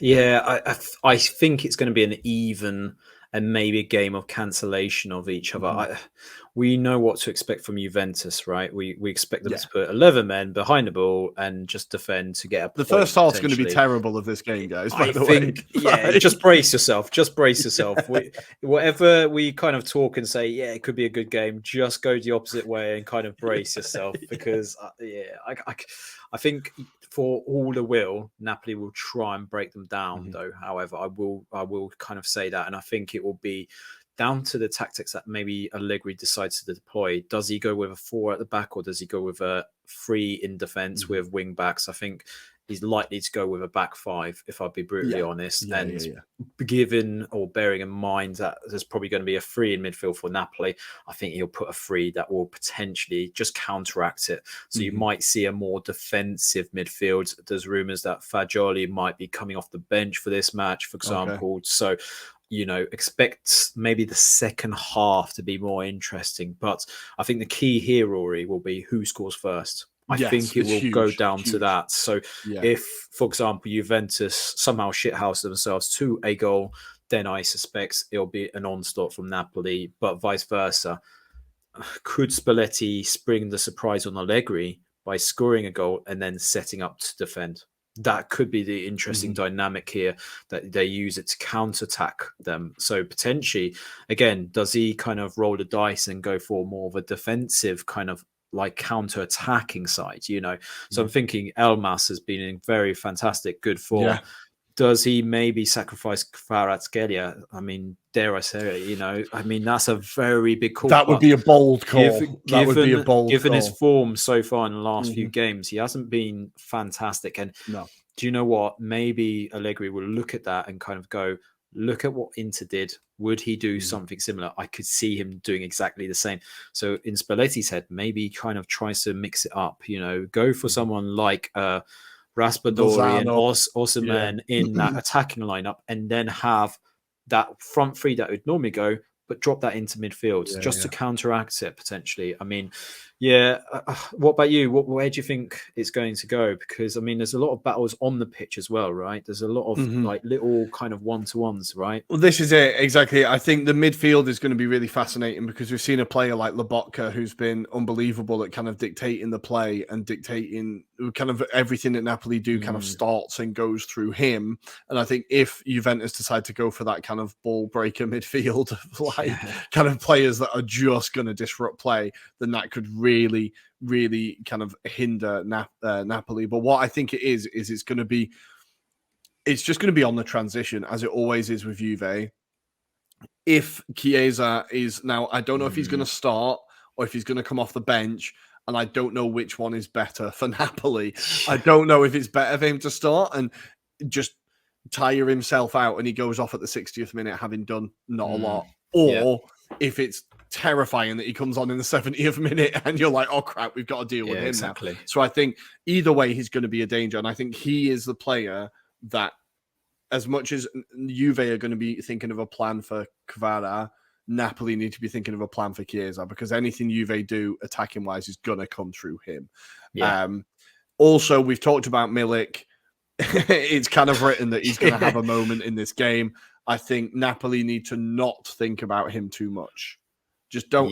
Yeah, I think it's going to be an even and maybe a game of cancellation of each other. We know what to expect from Juventus, right? We expect them to put 11 men behind the ball and just defend to get a point. The first half's going to be terrible of this game, guys, by the way. Yeah, just brace yourself. Just brace yourself. Whatever we kind of talk and say, yeah, it could be a good game, just go the opposite way and kind of brace yourself because, I think for all the will, Napoli will try and break them down, though. However, I will kind of say that, and I think it will be down to the tactics that maybe Allegri decides to deploy. Does he go with a 4 at the back, or does he go with a 3 in defence with wing backs? I think he's likely to go with a back 5, if I'll be brutally honest. Given or bearing in mind that there's probably going to be a 3 in midfield for Napoli, I think he'll put a 3 that will potentially just counteract it. So you might see a more defensive midfield. There's rumours that Fagioli might be coming off the bench for this match, for example. So, expect maybe the second half to be more interesting. But I think the key here, Rory, will be who scores first. I think it will go down to that. So if, for example, Juventus somehow shithouse themselves to a goal, then I suspect it'll be an onslaught from Napoli, but vice versa. Could Spalletti spring the surprise on Allegri by scoring a goal and then setting up to defend? That could be the interesting dynamic here, that they use it to counterattack them. So potentially, again, does he kind of roll the dice and go for more of a defensive kind of like counter-attacking side, So I'm thinking Elmas has been in very fantastic, good form. Does he maybe sacrifice Kvaratskhelia? I mean, dare I say it, that's a very big call. That would be a bold call. Given his form so far in the last few games, he hasn't been fantastic. And do you know what? Maybe Allegri will look at that and kind of go, look at what Inter did. Would he do something similar? I could see him doing exactly the same. So in Spalletti's head, maybe he kind of tries to mix it up, go for someone like Raspadori and Osimhen in that attacking lineup, and then have that front 3 that would normally go, but drop that into midfield just to counteract it potentially. I mean, what about you? Where do you think it's going to go? Because I mean, there's a lot of battles on the pitch as well, right? There's a lot of like little kind of one-to-ones, right? Well, this is it exactly. I think the midfield is going to be really fascinating because we've seen a player like Lobotka who's been unbelievable at kind of dictating the play and dictating kind of everything that Napoli do kind of starts and goes through him. And I think if Juventus decide to go for that kind of ball breaker midfield, like kind of players that are just going to disrupt play, then that could really kind of hinder Napoli. But what I think it is it's just going to be on the transition, as it always is with Juve. If Chiesa is now, I don't know if he's going to start or if he's going to come off the bench, and I don't know which one is better for Napoli. I don't know if it's better for him to start and just tire himself out and he goes off at the 60th minute having done not a lot, or if it's terrifying that he comes on in the 70th minute and you're like, oh crap, we've got to deal with him now. So I think either way he's going to be a danger, and I think he is the player that, as much as Juve are going to be thinking of a plan for Kvara, Napoli need to be thinking of a plan for Chiesa, because anything Juve do attacking wise is going to come through him. Also, we've talked about Milik. It's kind of written that he's going to have a moment in this game. I think Napoli need to not think about him too much. Just don't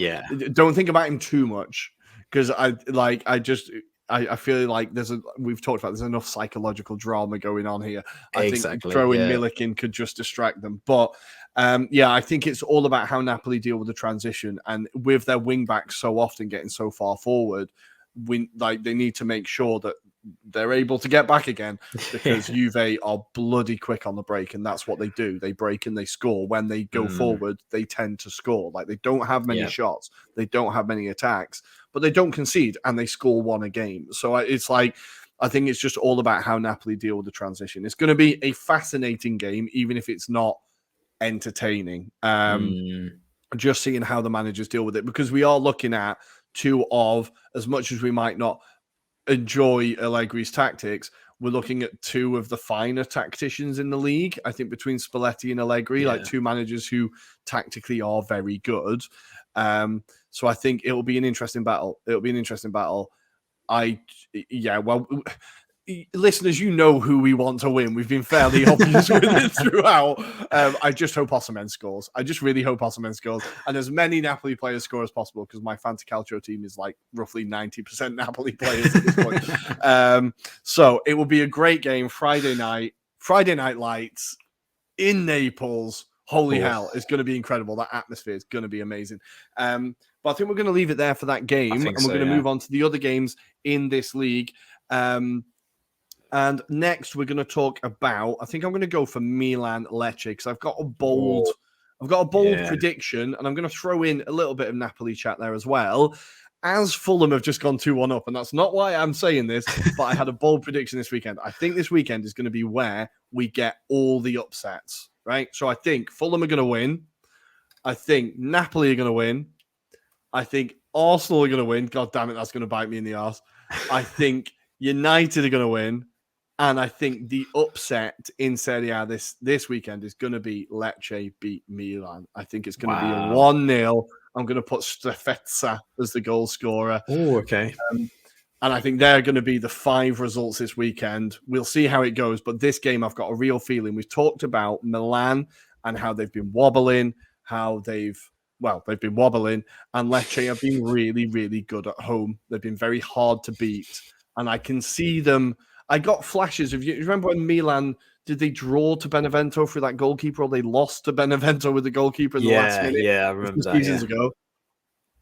think about him too much, because I feel like we've talked about there's enough psychological drama going on here. I think throwing Milik in could just distract them. But I think it's all about how Napoli deal with the transition, and with their wing backs so often getting so far forward, they need to make sure that they're able to get back again, because Juve are bloody quick on the break, and that's what they do. They break and they score. When they go forward, they tend to score. Like, they don't have many shots, they don't have many attacks, but they don't concede, and they score one a game. So it's like, I think it's just all about how Napoli deal with the transition. It's going to be a fascinating game, even if it's not entertaining. Just seeing how the managers deal with it, because we are looking at two of, as much as we might not enjoy Allegri's tactics, we're looking at two of the finer tacticians in the league. I think between Spalletti and Allegri, like two managers who tactically are very good. So I think it'll be an interesting battle. Listeners, you know who we want to win. We've been fairly obvious with it throughout. I just hope Osimhen scores. I just really hope Osimhen scores. And as many Napoli players score as possible, because my Fantacalcio team is like roughly 90% Napoli players at this point. So it will be a great game. Friday night lights in Naples. Holy hell, it's going to be incredible. That atmosphere is going to be amazing. But I think we're going to leave it there for that game. And we're going to move on to the other games in this league. And next, we're going to talk about, I think I'm going to go for Milan Lecce, because I've got a bold prediction, and I'm going to throw in a little bit of Napoli chat there as well, as Fulham have just gone 2-1 up. And that's not why I'm saying this, but I had a bold prediction this weekend. I think this weekend is going to be where we get all the upsets, right? So I think Fulham are going to win. I think Napoli are going to win. I think Arsenal are going to win. God damn it, that's going to bite me in the arse. I think United are going to win. And I think the upset in Serie A this weekend is going to be Lecce beat Milan. I think it's going to be a 1-0. I'm going to put Strefezza as the goal scorer. Oh, okay. And I think they're going to be the 5 results this weekend. We'll see how it goes. But this game, I've got a real feeling. We've talked about Milan and how they've been wobbling, been wobbling. And Lecce have been really, really good at home. They've been very hard to beat. And I can see them. I got flashes of you. Remember when Milan, did they draw to Benevento through that goalkeeper, or they lost to Benevento with the goalkeeper in the last minute? Yeah, I remember that. Seasons ago.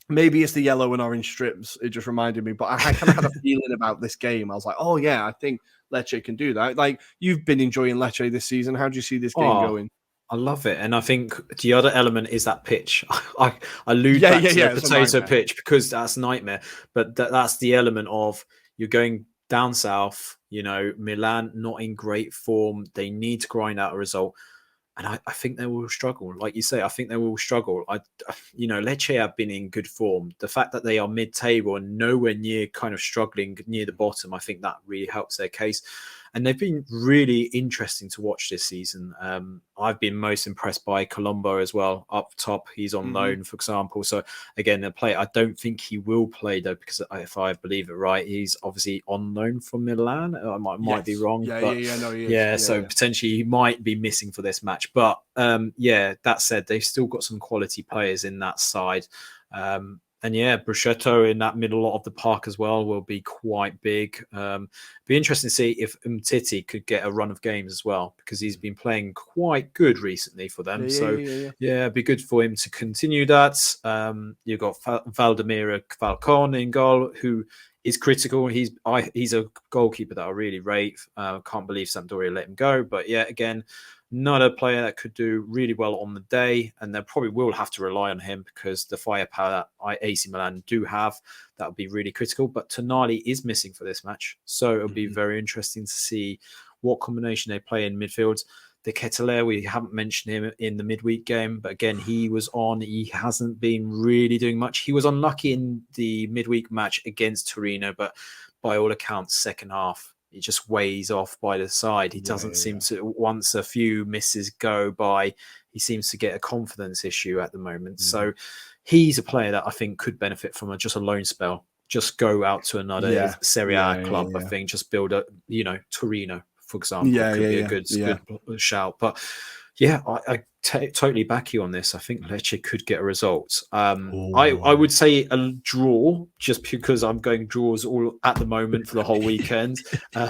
Maybe it's the yellow and orange strips. It just reminded me. But I kind of had a feeling about this game. I was like, oh, yeah, I think Lecce can do that. Like, you've been enjoying Lecce this season. How do you see this game going? I love it. And I think the other element is that pitch. I allude back to the potato pitch, because that's a nightmare. But that's the element of you're going down south, Milan not in great form. They need to grind out a result. And I think they will struggle. Like you say, I think they will struggle. Lecce have been in good form. The fact that they are mid-table and nowhere near kind of struggling near the bottom, I think that really helps their case. and they've been really interesting to watch this season. I've been most impressed by Colombo as well up top. He's on loan, for example. So again, a player I don't think he will play though, because if I believe it right, he's obviously on loan from Milan. I might be wrong, so potentially he might be missing for this match. But that said, they've still got some quality players in that side. And Bruschetto in that middle of the park as well will be quite big. Be interesting to see if Umtiti could get a run of games as well, because he's been playing quite good recently for them. It'd be good for him to continue that. You've got Valdemiro Falcon in goal, who is critical. He's a goalkeeper that I really rate. Can't believe Sampdoria let him go. But again, not a player that could do really well on the day, and they probably will have to rely on him because the firepower that AC Milan do have, that would be really critical. But Tonali is missing for this match, so it'll be very interesting to see what combination they play in midfield. De Ketelaere, we haven't mentioned him in the midweek game, but again, he was on. He hasn't been really doing much. He was unlucky in the midweek match against Torino, but by all accounts, second half, he just weighs off by the side. He doesn't seem to, once a few misses go by, he seems to get a confidence issue at the moment. So he's a player that I think could benefit from just a loan spell. Just go out to another Serie A club, I think. Just build a, Torino, for example, could be a good shout. But I totally back you on this. I think Lecce could get a result. I would say a draw, just because I'm going draws all at the moment for the whole weekend. Why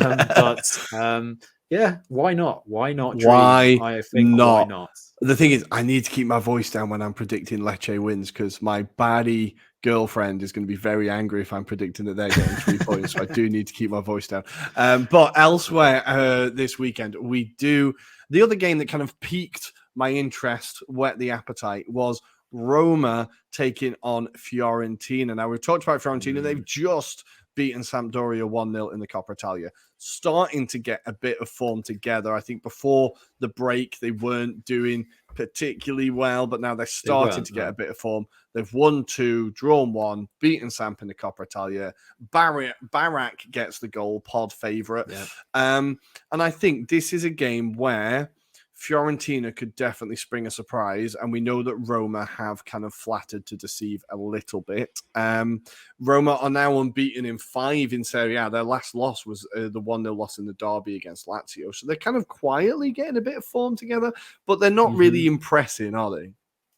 not? Why not? Why not? The thing is, I need to keep my voice down when I'm predicting Lecce wins, because my baddie girlfriend is going to be very angry if I'm predicting that they're getting 3 points. So I do need to keep my voice down. But elsewhere this weekend, we do the other game that kind of piqued my interest, whet the appetite, was Roma taking on Fiorentina. Now, we've talked about Fiorentina. They've just beaten Sampdoria 1-0 in the Coppa Italia, starting to get a bit of form together. I think before the break, they weren't doing particularly well, but now they're starting to get a bit of form. They've won 2, drawn 1, beaten Samp in the Coppa Italia. Barak gets the goal, pod favourite. And I think this is a game where Fiorentina could definitely spring a surprise, and we know that Roma have kind of flattered to deceive a little bit. Roma are now unbeaten in 5 in Serie A. Their last loss was the 1-0 loss in the derby against Lazio. So they're kind of quietly getting a bit of form together, but they're not really impressing, are they?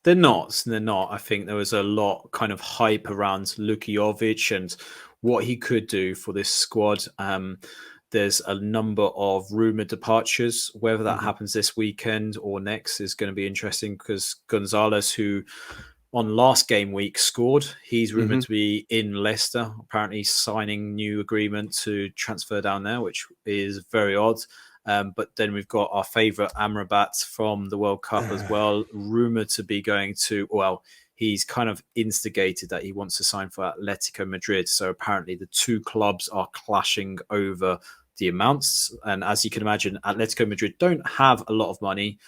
They're not. I think there was a lot kind of hype around Luka Jovic and what he could do for this squad. There's a number of rumored departures. Whether that happens this weekend or next is going to be interesting, because Gonzalez, who on last game week scored, he's rumored to be in Leicester, apparently signing new agreement to transfer down there, which is very odd. But then we've got our favourite Amrabat from the World Cup as well, rumored to be going to, he's kind of instigated that he wants to sign for Atletico Madrid. So apparently the two clubs are clashing over the amounts. And as you can imagine, Atletico Madrid don't have a lot of money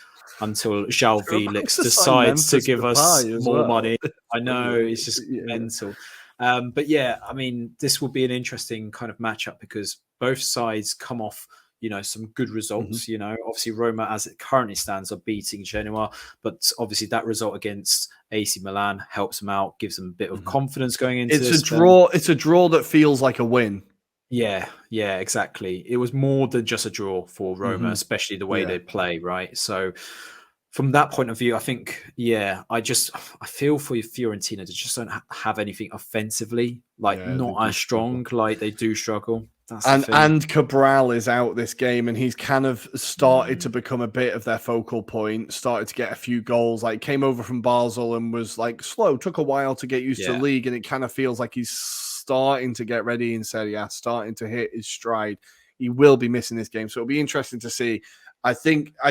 until João Felix decides to give us more money. I know, it's just mental. But this will be an interesting kind of matchup, because both sides come off some good results. Obviously Roma, as it currently stands, are beating Genoa, but obviously that result against AC Milan helps them out, gives them a bit of confidence going into this. It's a draw that feels like a win. Yeah, exactly. It was more than just a draw for Roma, especially the way they play, right? So from that point of view, I think, I feel for Fiorentina, they just don't have anything offensively, not as strong, like they do struggle. And Cabral is out this game, and he's kind of started to become a bit of their focal point, started to get a few goals, came over from Basel and was slow, took a while to get used to the league, and it kind of feels like he's starting to get ready in Serie A, starting to hit his stride. He will be missing this game, so it'll be interesting to see. I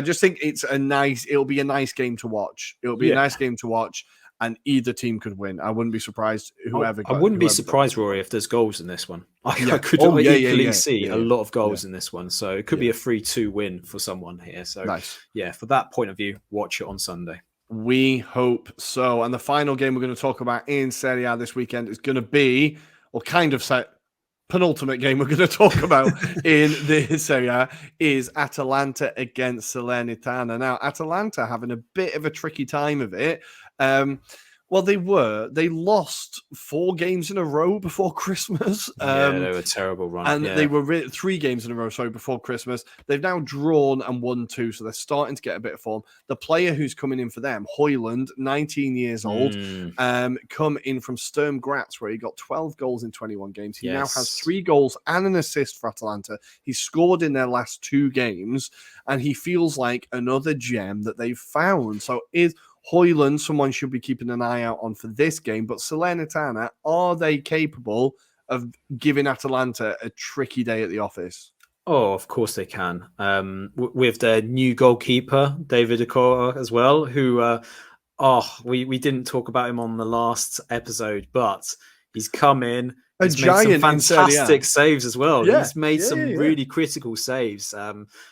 just think it'll be a nice game to watch. It'll be a nice game to watch, and either team could win. I wouldn't be surprised I wouldn't be surprised, Rory, if there's goals in this one. I could easily see a lot of goals in this one. So it could be a 3-2 win for someone here. So nice. For that point of view, watch it on Sunday. We hope so. And the final game we're going to talk about in Serie A this weekend is going to be, or kind of set, penultimate game we're going to talk about in the Serie A is Atalanta against Salernitana. Now, Atalanta having a bit of a tricky time of it. Well, they lost 4 games in a row before Christmas. Yeah, they were a terrible run. And they were 3 games in a row, before Christmas. They've now drawn and won 2, so they're starting to get a bit of form. The player who's coming in for them, Højlund, 19 years old, come in from Sturm Graz, where he got 12 goals in 21 games. He now has 3 goals and an assist for Atalanta. He's scored in their last 2 games, and he feels like another gem that they've found. So is Højlund someone should be keeping an eye out on for this game? But Salernitana, are they capable of giving Atalanta a tricky day at the office? Oh, of course they can. With their new goalkeeper, David Okora, as well, who, we didn't talk about him on the last epised, but he's come in. He's made some fantastic saves as well. Yeah, he's made some really critical saves.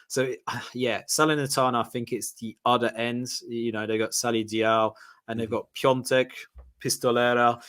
Salernitana, I think it's the other end. You know, they got Sali Diao and they've got Piontek, Pistolera.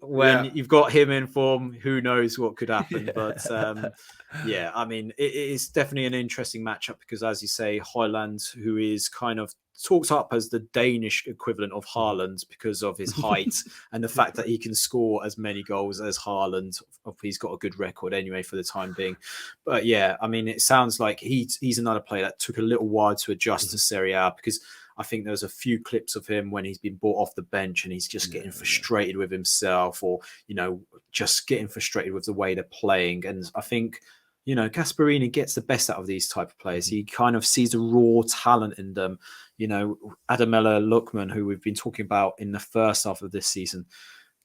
When you've got him in form, who knows what could happen? But I mean, it is definitely an interesting matchup because, as you say, Højlund, who is kind of talked up as the Danish equivalent of Haaland because of his height and the fact that he can score as many goals as Haaland. He's got a good record anyway for the time being. But yeah, I mean, it sounds like he's another player that took a little while to adjust to Serie A, because I think there's a few clips of him when he's been brought off the bench and he's just getting frustrated with himself, or, you know, just getting frustrated with the way they're playing. And I think, you know, Gasperini gets the best out of these type of players. He kind of sees the raw talent in them. You know, Adamela Lukman, who we've been talking about in the first half of this season,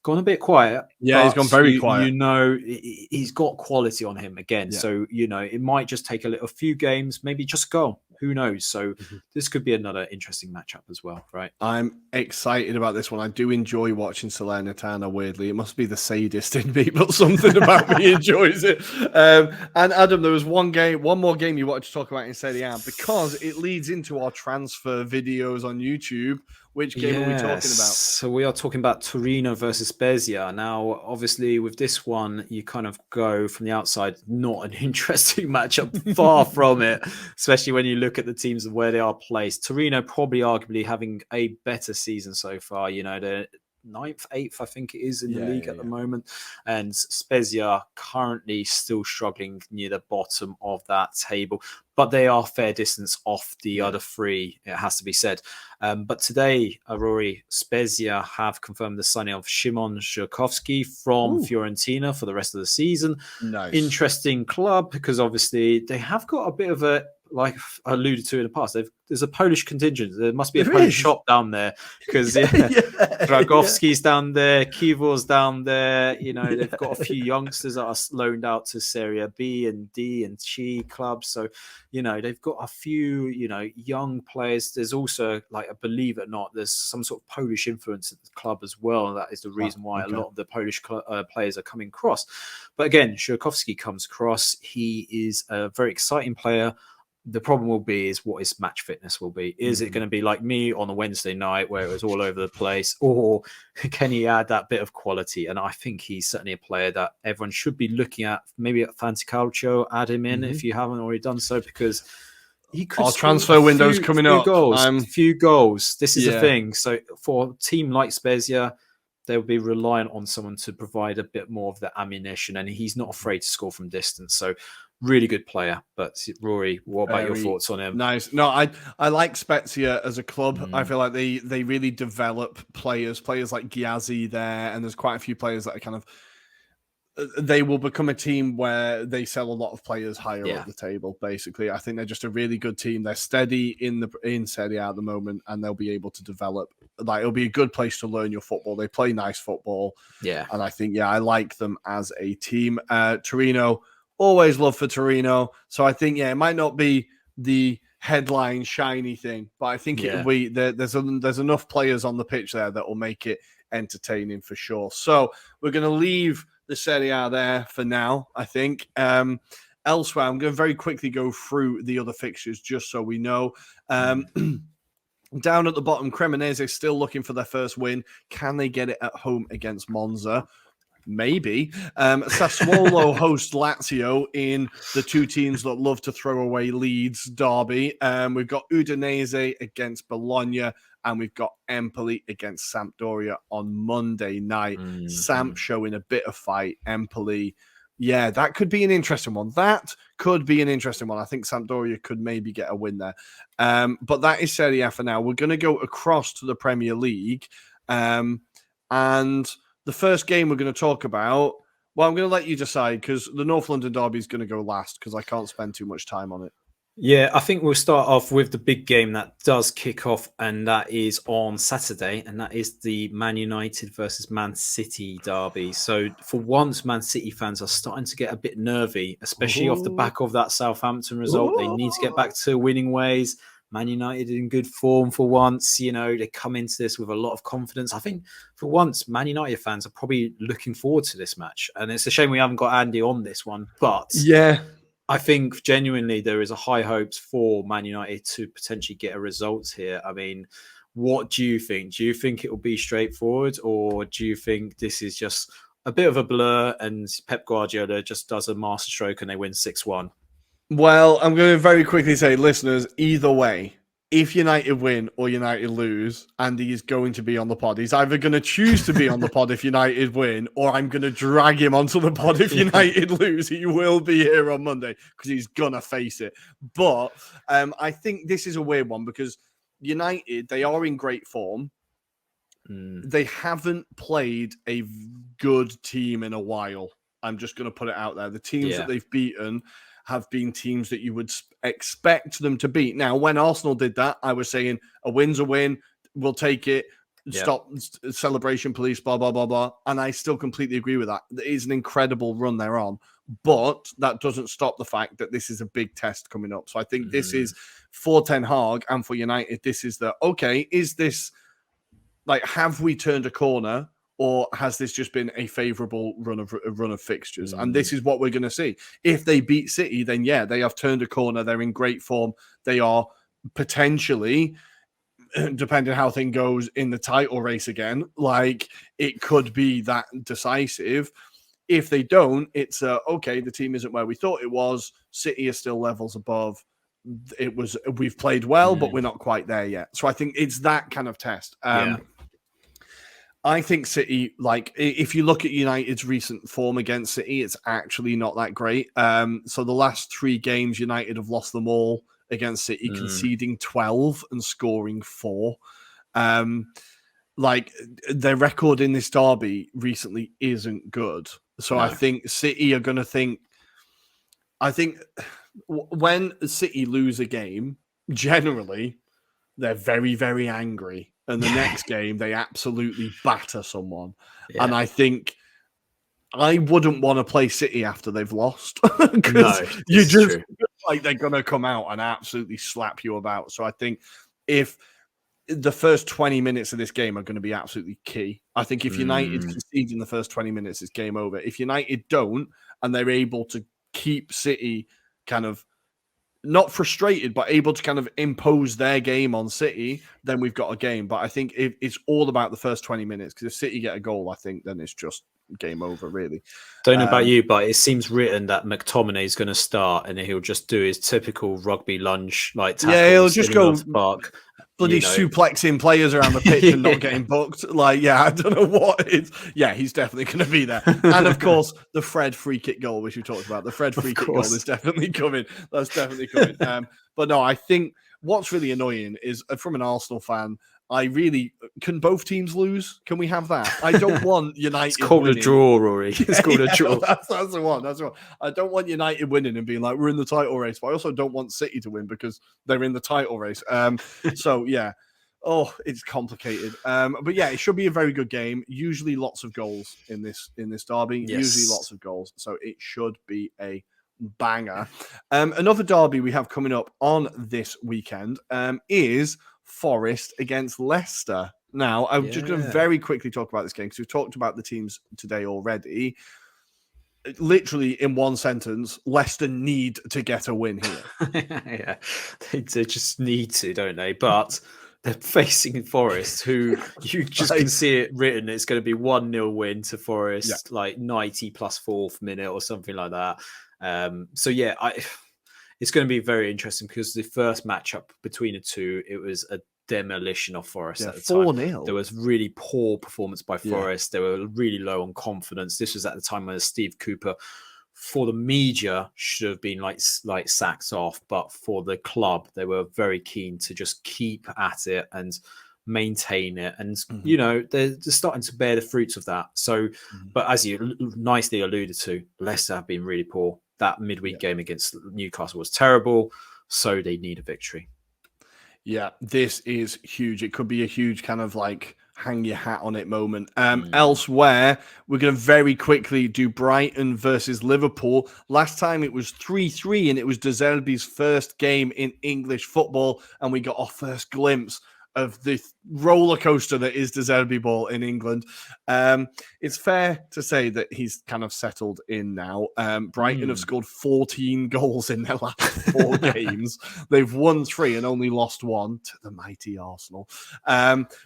gone a bit quiet. Yeah, he's gone very quiet. You know, he's got quality on him again. Yeah. So, you know, it might just take a few games, maybe just go. Who knows? So this could be another interesting matchup as well, right? I'm excited about this one. I do enjoy watching Salernitana, weirdly. It must be the sadist in me, but something about me enjoys it. And Adam, there was one more game you wanted to talk about in Serie A, because it leads into our transfer videos on YouTube. Which game are we talking about? So we are talking about Torino versus Spezia. Now, obviously, with this one, you kind of go from the outside, not an interesting matchup, far from it, especially when you look at the teams and where they are placed. Torino probably arguably having a better season so far. You know, they're 9th, 8th, I think it is in the league at the moment. And Spezia currently still struggling near the bottom of that table, but they are fair distance off the other 3, it has to be said. But today, Rory, Spezia have confirmed the signing of Szymon Żurkowski from Fiorentina for the rest of the season. Nice. Interesting club, because obviously they have got a bit of a, like I alluded to in the past, there's a Polish contingent. There must be a Polish shop down there, because Dragowski's down there, Kivor's down there. You know, they've got a few youngsters that are loaned out to Serie B and D and C clubs. So, you know, they've got a few, you know, young players. There's also, like, believe it or not, there's some sort of Polish influence at the club as well. And that is the reason why a lot of the Polish players are coming across. But again, Żurkowski comes across. He is a very exciting player. The problem will be is what his match fitness will be. Is it going to be like me on a Wednesday night where it was all over the place, or can he add that bit of quality? And I think he's certainly a player that everyone should be looking at. Maybe at Fantasy Calcio, add him in if you haven't already done so, because he could. Our transfer window's coming up. Few goals. This is a thing. So for a team like Spezia, they'll be reliant on someone to provide a bit more of the ammunition, and he's not afraid to score from distance. So really good player. But Rory, what about your thoughts on him? Nice. No, I like Spezia as a club. I feel like they really develop players like Ghiazzi there, and there's quite a few players that are kind of, they will become a team where they sell a lot of players higher up the table. Basically, I think they're just a really good team. They're steady in Serie A at the moment, and they'll be able to develop. Like, it'll be a good place to learn your football. They play nice football. Yeah, and I think I like them as a team. Torino. Always love for Torino. So I think, it might not be the headline shiny thing, but I think it'll be there's enough players on the pitch there that will make it entertaining for sure. So we're going to leave the Serie A there for now, I think. Elsewhere, I'm going to very quickly go through the other fixtures just so we know. Down at the bottom, Cremonese still looking for their first win. Can they get it at home against Monza? Maybe. Sassuolo host Lazio in the two teams that love to throw away leads derby. We've got Udinese against Bologna, and we've got Empoli against Sampdoria on Monday night. Samp showing a bit of fight. Empoli, yeah, that could be an interesting one. I think Sampdoria could maybe get a win there. But that is Serie A for now. We're going to go across to the Premier League. And the first game we're going to talk about, well, I'm going to let you decide because the North London derby is going to go last because I can't spend too much time on it. Yeah, I think we'll start off with the big game that does kick off, and that is on Saturday, and that is the Man United versus Man City derby. So for once, Man City fans are starting to get a bit nervy, especially off the back of that Southampton result. They need to get back to winning ways. Man United in good form for once. They come into this with a lot of confidence. I think for once, Man United fans are probably looking forward to this match. And it's a shame we haven't got Andy on this one. But yeah, I think genuinely there is a high hopes for Man United to potentially get a result here. I mean, what do you think? Do you think it will be straightforward, or do you think this is just a bit of a blur and Pep Guardiola just does a masterstroke and they win 6-1? Well, I'm going to very quickly say, listeners, either way, if United win or United lose, Andy is going to be on the pod. He's either going to choose to be on the pod if United win, or I'm going to drag him onto the pod if United lose. He will be here on Monday because he's going to face it. But I think this is a weird one because United, they are in great form. They haven't played a good team in a while. I'm just going to put it out there. The teams that they've beaten have been teams that you would expect them to beat. Now, when Arsenal did that, I was saying a win's a win. We'll take it. Stop celebration police, blah, blah, blah, blah. And I still completely agree with that. It is an incredible run they're on. But that doesn't stop the fact that this is a big test coming up. So I think this is for Ten Hag and for United. This is is this like, have we turned a corner? Or has this just been a favourable run of fixtures? And this is what we're going to see. If they beat City, then yeah, they have turned a corner. They're in great form. They are potentially, depending how thing goes, in the title race again. Like, it could be that decisive. If they don't, it's okay, the team isn't where we thought it was. City is still levels above. We've played well, but we're not quite there yet. So I think it's that kind of test. I think City, like, if you look at United's recent form against City, it's actually not that great. So the last 3 games, United have lost them all against City, conceding 12 and scoring 4. Like, their record in this derby recently isn't good. So I think City are going to think... I think when City lose a game, generally, they're very, very angry. And the next game, they absolutely batter someone. Yeah. And I think I wouldn't want to play City after they've lost. Because you just like they're going to come out and absolutely slap you about. So I think if the first 20 minutes of this game are going to be absolutely key. I think if United concede in the first 20 minutes, it's game over. If United don't, and they're able to keep City kind of not frustrated, but able to kind of impose their game on City, then we've got a game. But I think it's all about the first 20 minutes, because if City get a goal, I think then it's just game over, really. Don't know about you, but it seems written that McTominay is going to start and he'll just do his typical rugby lunge, like tackles. Yeah, he'll just go park, bloody suplexing players around the pitch and not getting booked. Like, yeah, I don't know what it is. Yeah, he's definitely going to be there. And of course, the Fred free kick goal, which we talked about, the Fred free kick goal is definitely coming. That's definitely coming. But no, I think what's really annoying is, from an Arsenal fan, can both teams lose? Can we have that? I don't want United. It's called winning. A draw, Rory. It's called a draw. That's the one. That's the one. I don't want United winning and being like, we're in the title race. But I also don't want City to win because they're in the title race. So yeah. Oh, it's complicated. But yeah, it should be a very good game. Usually lots of goals in this derby. Yes. Usually lots of goals. So it should be a banger. Another derby we have coming up on this weekend is Forest against Leicester. Now, I'm just going to very quickly talk about this game because we've talked about the teams today already. Literally, in one sentence, Leicester need to get a win here. Yeah, they just need to, don't they? But they're facing Forest, who you just can see it written. It's going to be 1-0 win to Forest, like 90 plus 4th minute or something like that. So yeah, it's going to be very interesting because the first matchup between the two, it was a demolition of Forest at the time. 4-0. There was really poor performance by Forest. They were really low on confidence. This was at the time when Steve Cooper, for the media, should have been like sacked off, but for the club, they were very keen to just keep at it and maintain it. And you know, they're starting to bear the fruits of that. So, but as you nicely alluded to, Leicester have been really poor. That midweek game against Newcastle was terrible, so they need a victory. Yeah, this is huge. It could be a huge kind of like hang your hat on it moment. Elsewhere, we're going to very quickly do Brighton versus Liverpool. Last time it was 3-3, and it was De Zerbi's first game in English football, and we got our first glimpse of the roller coaster that is De Zerbi ball in England. It's fair to say that he's kind of settled in now. Brighton have scored 14 goals in their last 4 games. They've won 3 and only lost 1 to the mighty Arsenal.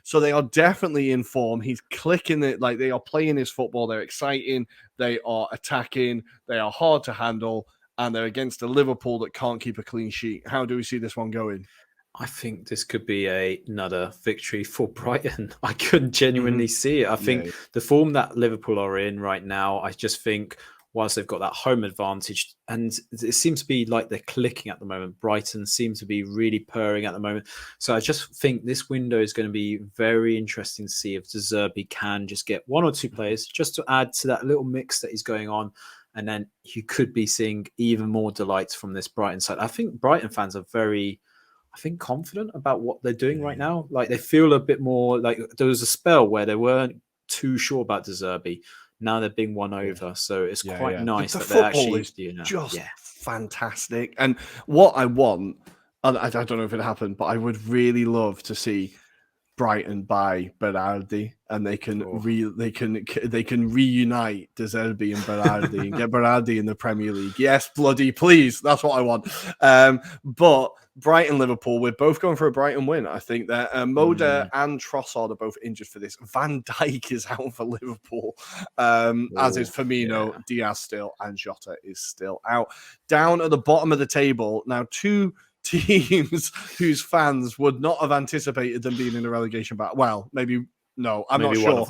So they are definitely in form. He's clicking it, like they are playing his football. They're exciting. They are attacking. They are hard to handle. And they're against a Liverpool that can't keep a clean sheet. How do we see this one going? I think this could be another victory for Brighton. I couldn't genuinely see it. I think the form that Liverpool are in right now, I just think whilst they've got that home advantage, and it seems to be like they're clicking at the moment, Brighton seem to be really purring at the moment. So I just think this window is going to be very interesting to see if De Zerbi can just get 1 or 2 players just to add to that little mix that is going on. And then you could be seeing even more delights from this Brighton side. I think Brighton fans are very... confident about what they're doing right now. Like they feel a bit more like there was a spell where they weren't too sure about De Zerbi. Now they're being won over. So it's quite nice that they're actually just fantastic. And what I want, I don't know if it happened, but I would really love to see Brighton buy Berardi, and they can reunite De Zerbi and Berardi and get Berardi in the Premier League. Yes, bloody please, that's what I want. But Brighton, Liverpool, we're both going for a Brighton win. I think that Moda and Trossard are both injured for this. Van Dijk is out for Liverpool, as is Firmino, Diaz still, and Jota is still out. Down at the bottom of the table now, 2 teams whose fans would not have anticipated them being in a relegation battle. Well, maybe no, I'm not sure.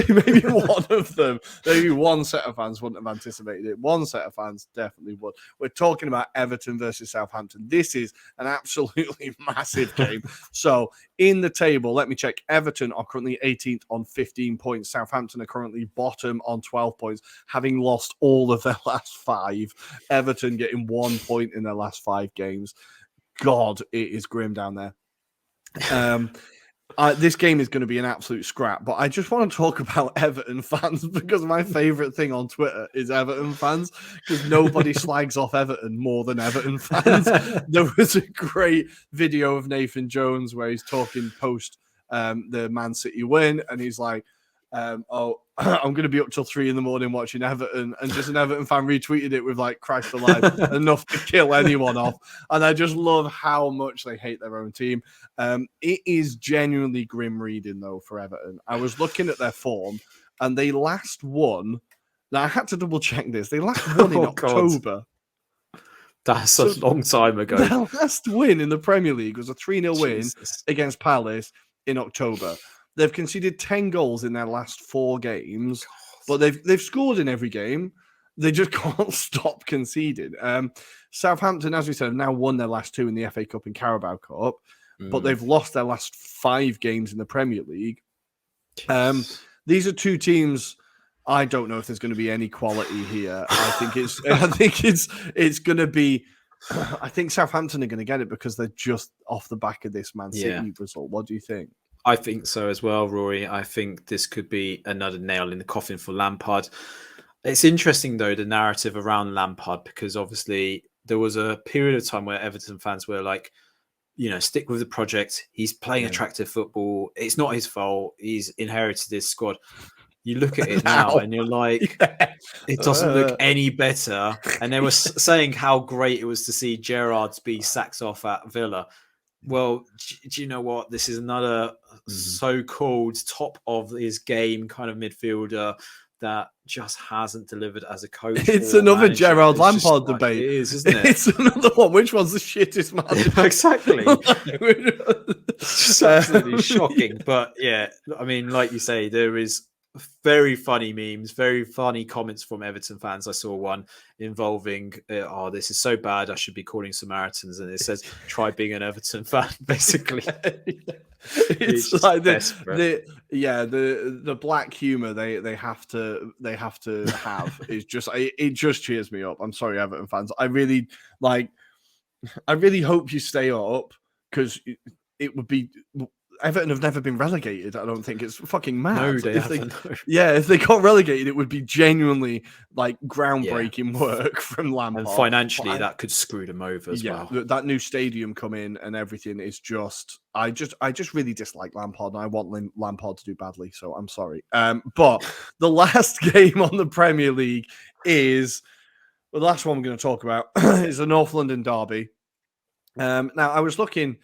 Maybe one of them. Maybe one set of fans wouldn't have anticipated it. One set of fans definitely would. We're talking about Everton versus Southampton. This is an absolutely massive game. So in the table, let me check. Everton are currently 18th on 15 points. Southampton are currently bottom on 12 points, having lost all of their last 5. Everton getting 1 point in their last 5 games. God, it is grim down there. This game is going to be an absolute scrap, but I just want to talk about Everton fans because my favorite thing on Twitter is Everton fans because nobody slags off Everton more than Everton fans. There was a great video of Nathan Jones where he's talking post the Man City win, and he's like, I'm going to be up till 3 a.m. watching Everton, and just an Everton fan retweeted it with like Christ alive, enough to kill anyone off. And I just love how much they hate their own team. It is genuinely grim reading though for Everton. I was looking at their form, and they last won. Now I had to double check this. They last won in October. That's a long time ago. Their last win in the Premier League was a 3-0 win against Palace in October. They've conceded 10 goals in their last 4 games, but they've scored in every game. They just can't stop conceding. Southampton, as we said, have now won their last 2 in the FA Cup and Carabao Cup, but they've lost their last 5 games in the Premier League. These are 2 teams. I don't know if there's going to be any quality here. I think it's going to be. I think Southampton are going to get it because they're just off the back of this Man City result. What do you think? I think so as well, Rory. I think this could be another nail in the coffin for Lampard. It's interesting, though, the narrative around Lampard, because obviously there was a period of time where Everton fans were like, stick with the project. He's playing attractive football. It's not his fault. He's inherited this squad. You look at it now and you're like, it doesn't look any better. And they were saying how great it was to see Gerrard be sacked off at Villa. Well, do you know what? This is another so-called top of his game kind of midfielder that just hasn't delivered as a coach. It's or another manager. Gerard It's just Lampard like debate. It is, isn't it? It's another one. Which one's the shittest manager? Exactly. It's just absolutely shocking. Yeah. But yeah, I mean, like you say, there is very funny memes, very funny comments from Everton fans. I saw one involving, this is so bad, I should be calling Samaritans. And it says, try being an Everton fan, basically. It's like the black humor they have to have is just it just cheers me up. I'm sorry, Everton fans. I really hope you stay up, because it would be. Everton have never been relegated. I don't think. It's fucking mad. No, they haven't. If they got relegated, it would be genuinely like groundbreaking work from Lampard. And financially, that could screw them over as well. That new stadium come in and everything is just. I just really dislike Lampard, and I want Lampard to do badly. So I'm sorry. But the last game on the Premier League is the last one we're going to talk about is the North London derby. Now I was looking.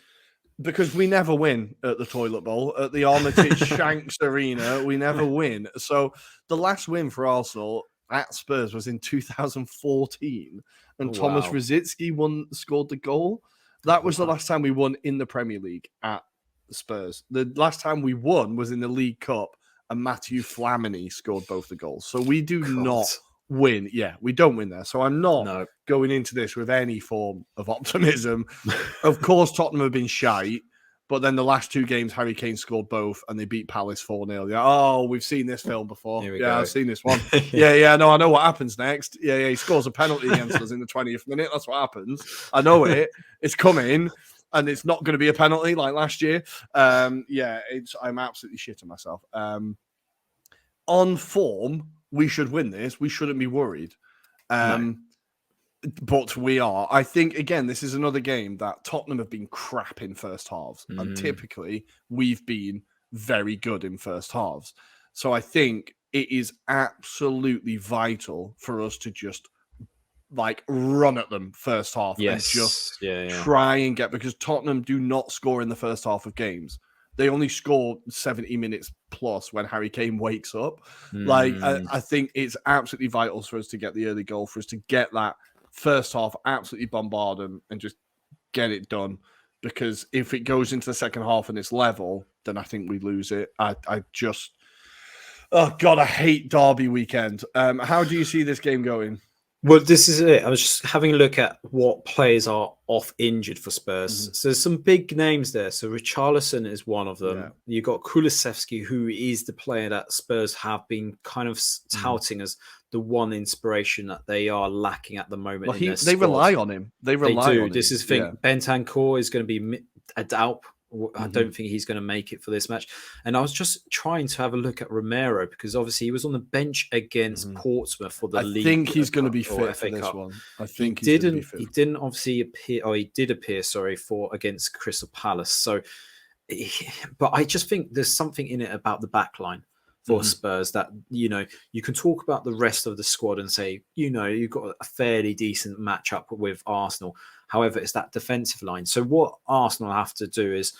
Because we never win at the Toilet Bowl, at the Armitage Shanks Arena, we never win. So the last win for Arsenal at Spurs was in 2014, and Thomas Rosicky scored the goal. That was the last time we won in the Premier League at Spurs. The last time we won was in the League Cup, and Matthew Flamini scored both the goals. So we do not win. Yeah, we don't win there. So I'm not going into this with any form of optimism. Of course, Tottenham have been shite, but then the last two games, Harry Kane scored both, and they beat Palace 4-0. Yeah, oh, we've seen this film before. Yeah, I've seen this one. No, I know what happens next. Yeah, he scores a penalty against us in the 20th minute. That's what happens. I know it. It's coming, and it's not going to be a penalty like last year. I'm absolutely shitting myself. On form, we should win this. We shouldn't be worried. But we are. I think, again, this is another game that Tottenham have been crap in first halves. And typically, we've been very good in first halves. So I think it is absolutely vital for us to just, run at them first half. And just try and get... Because Tottenham do not score in the first half of games. They only score 70 minutes plus when Harry Kane wakes up. I think it's absolutely vital for us to get the early goal, for us to get that first half, absolutely bombard them and just get it done. Because if it goes into the second half and it's level, then I think we lose it. I hate Derby weekend. How do you see this game going? Well, this is it. I was just having a look at what players are off injured for Spurs. So there's some big names there. So Richarlison is one of them. Yeah. You've got Kulusevski, who is the player that Spurs have been kind of touting as the one inspiration that they are lacking at the moment. Well, they rely on him. They do. On him. This is the thing. Yeah. Bentancur is going to be a doubt. I don't think he's going to make it for this match. And I was just trying to have a look at Romero, because obviously he was on the bench against Portsmouth for the league. I think he's going to be fit for this one. I think he didn't obviously appear, or he did appear, for against Crystal Palace. So, but I just think there's something in it about the back line for Spurs that, you can talk about the rest of the squad and say, you've got a fairly decent matchup with Arsenal. However, it's that defensive line. So what Arsenal have to do is,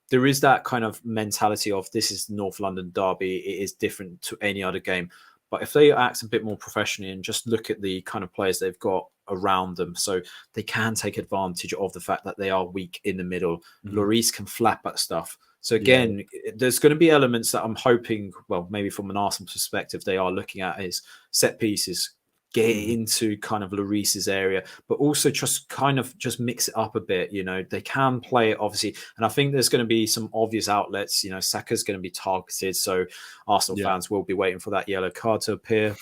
there is that kind of mentality of, this is North London derby. It is different to any other game. But if they act a bit more professionally and just look at the kind of players they've got around them, so they can take advantage of the fact that they are weak in the middle. Lloris can flap at stuff. So again, there's going to be elements that I'm hoping, well, maybe from an Arsenal perspective, they are looking at is set pieces, get into kind of Lloris's area, but also just mix it up a bit. They can play it, obviously. And I think there's going to be some obvious outlets. Saka's going to be targeted. So Arsenal fans will be waiting for that yellow card to appear.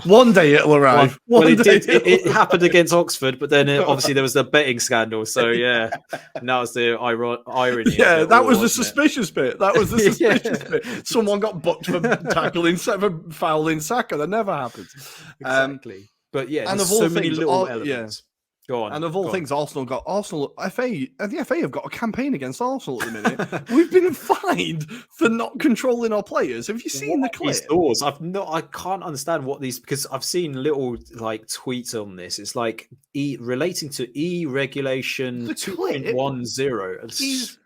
One day it'll arrive. It happened against Oxford, but then obviously there was the betting scandal. So and that was the irony. Yeah, that was the suspicious bit. That was the suspicious bit. Someone got booked for fouling Saka. That never happens. Exactly. But and there's so many little elements. Go on. And of all things, Arsenal FA, and the FA have got a campaign against Arsenal at the minute. We've been fined for not controlling our players. Have you seen the clip? These laws, I can't understand what these, because I've seen little like tweets on this. It's like relating to regulation 2.10. Is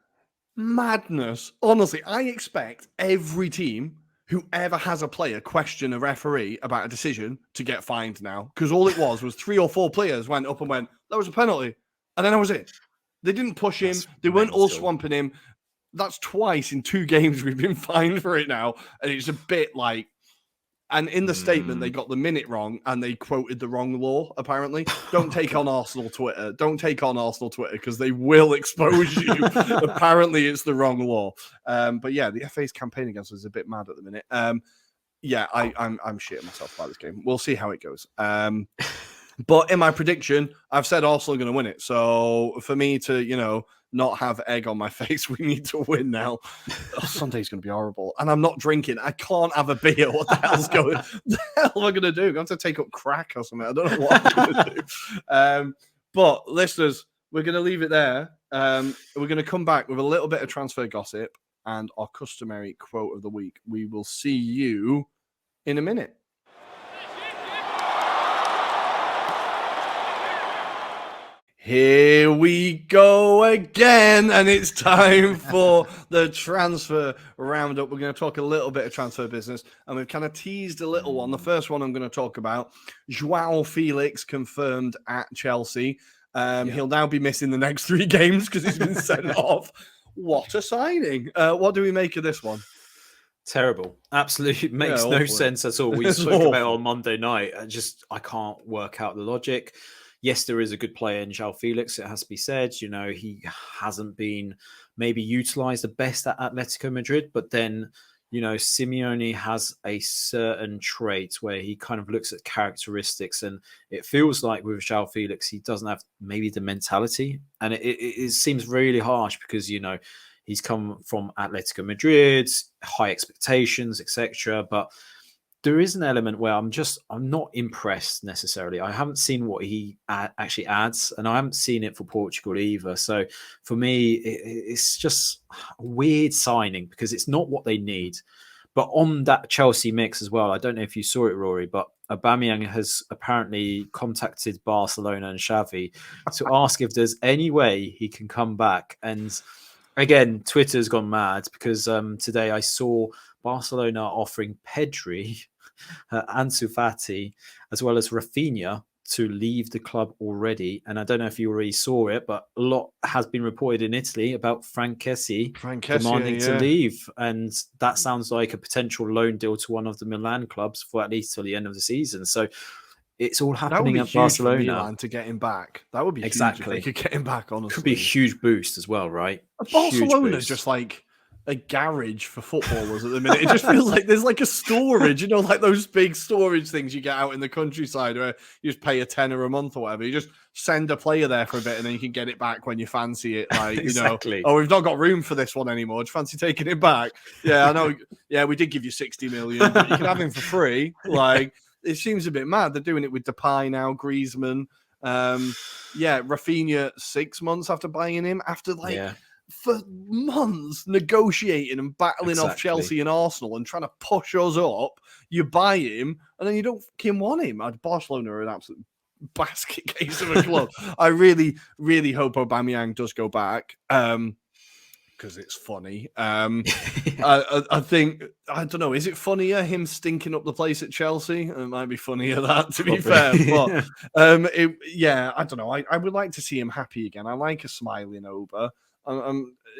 madness. Honestly, I expect every team who ever has a player question a referee about a decision to get fined now. Because all it was 3 or 4 players went up and went, that was a penalty. And then that was it. They didn't push him. They weren't all swamping him. That's twice in 2 games we've been fined for it now. And it's a bit like, and in the statement, they got the minute wrong and they quoted the wrong law, apparently. Don't take on Arsenal Twitter. Don't take on Arsenal Twitter because they will expose you. Apparently, it's the wrong law. But yeah, the FA's campaign against us is a bit mad at the minute. I'm shitting myself about this game. We'll see how it goes. But in my prediction, I've said Arsenal are going to win it. So for me to, not have egg on my face, we need to win now. Sunday's going to be horrible. And I'm not drinking. I can't have a beer. What the hell's going on? The hell am I going to do? I'm going to take up crack or something. I don't know what I'm going to do. But listeners, we're going to leave it there. We're going to come back with a little bit of transfer gossip and our customary quote of the week. We will see you in a minute. Here we go again, and it's time for the transfer roundup. We're going to talk a little bit of transfer business, and we've kind of teased a little one. The first one I'm going to talk about, João Felix confirmed at Chelsea. He'll now be missing the next 3 games because he's been sent off. What a signing. What do we make of this one? Terrible. Absolutely makes no sense at all. We spoke about it on Monday night. I can't work out the logic. Yes, there is a good player in João Felix, it has to be said. He hasn't been maybe utilised the best at Atletico Madrid, but then, Simeone has a certain trait where he kind of looks at characteristics, and it feels like with João Felix, he doesn't have maybe the mentality. And it seems really harsh because, he's come from Atletico Madrid, high expectations, etc. But there is an element where I'm not impressed necessarily. I haven't seen what he actually adds, and I haven't seen it for Portugal either. So for me, it's just a weird signing because it's not what they need. But on that Chelsea mix as well, I don't know if you saw it, Rory, but Aubameyang has apparently contacted Barcelona and Xavi to ask if there's any way he can come back. And again, Twitter's gone mad because today I saw Barcelona offering Pedri, Ansu Fati, as well as Rafinha to leave the club already. And I don't know if you already saw it, but a lot has been reported in Italy about Frank Kessie demanding to leave. And that sounds like a potential loan deal to one of the Milan clubs for at least till the end of the season. So it's all happening at Barcelona. For Milan to get him back. That would be huge if they could get him back, honestly. Could be a huge boost as well, right? Barcelona's just like a garage for footballers at the minute. It just feels like there's like a storage, like those big storage things you get out in the countryside where you just pay a tenner a month or whatever. You just send a player there for a bit and then you can get it back when you fancy it. Like, exactly. Oh, we've not got room for this one anymore. Do you fancy taking it back? Yeah, I know. Yeah, we did give you 60 million, but you can have him for free. Like, it seems a bit mad. They're doing it with Depay now, Griezmann. Rafinha 6 months after buying him, for months negotiating and battling off Chelsea and Arsenal and trying to push us up. You buy him and then you don't fucking want him. Barcelona are an absolute basket case of a club. I really, really hope Aubameyang does go back. Because it's funny. I think, I don't know, is it funnier him stinking up the place at Chelsea? It might be funnier that, to be fair. But I don't know. I would like to see him happy again. I like a smiling Oba.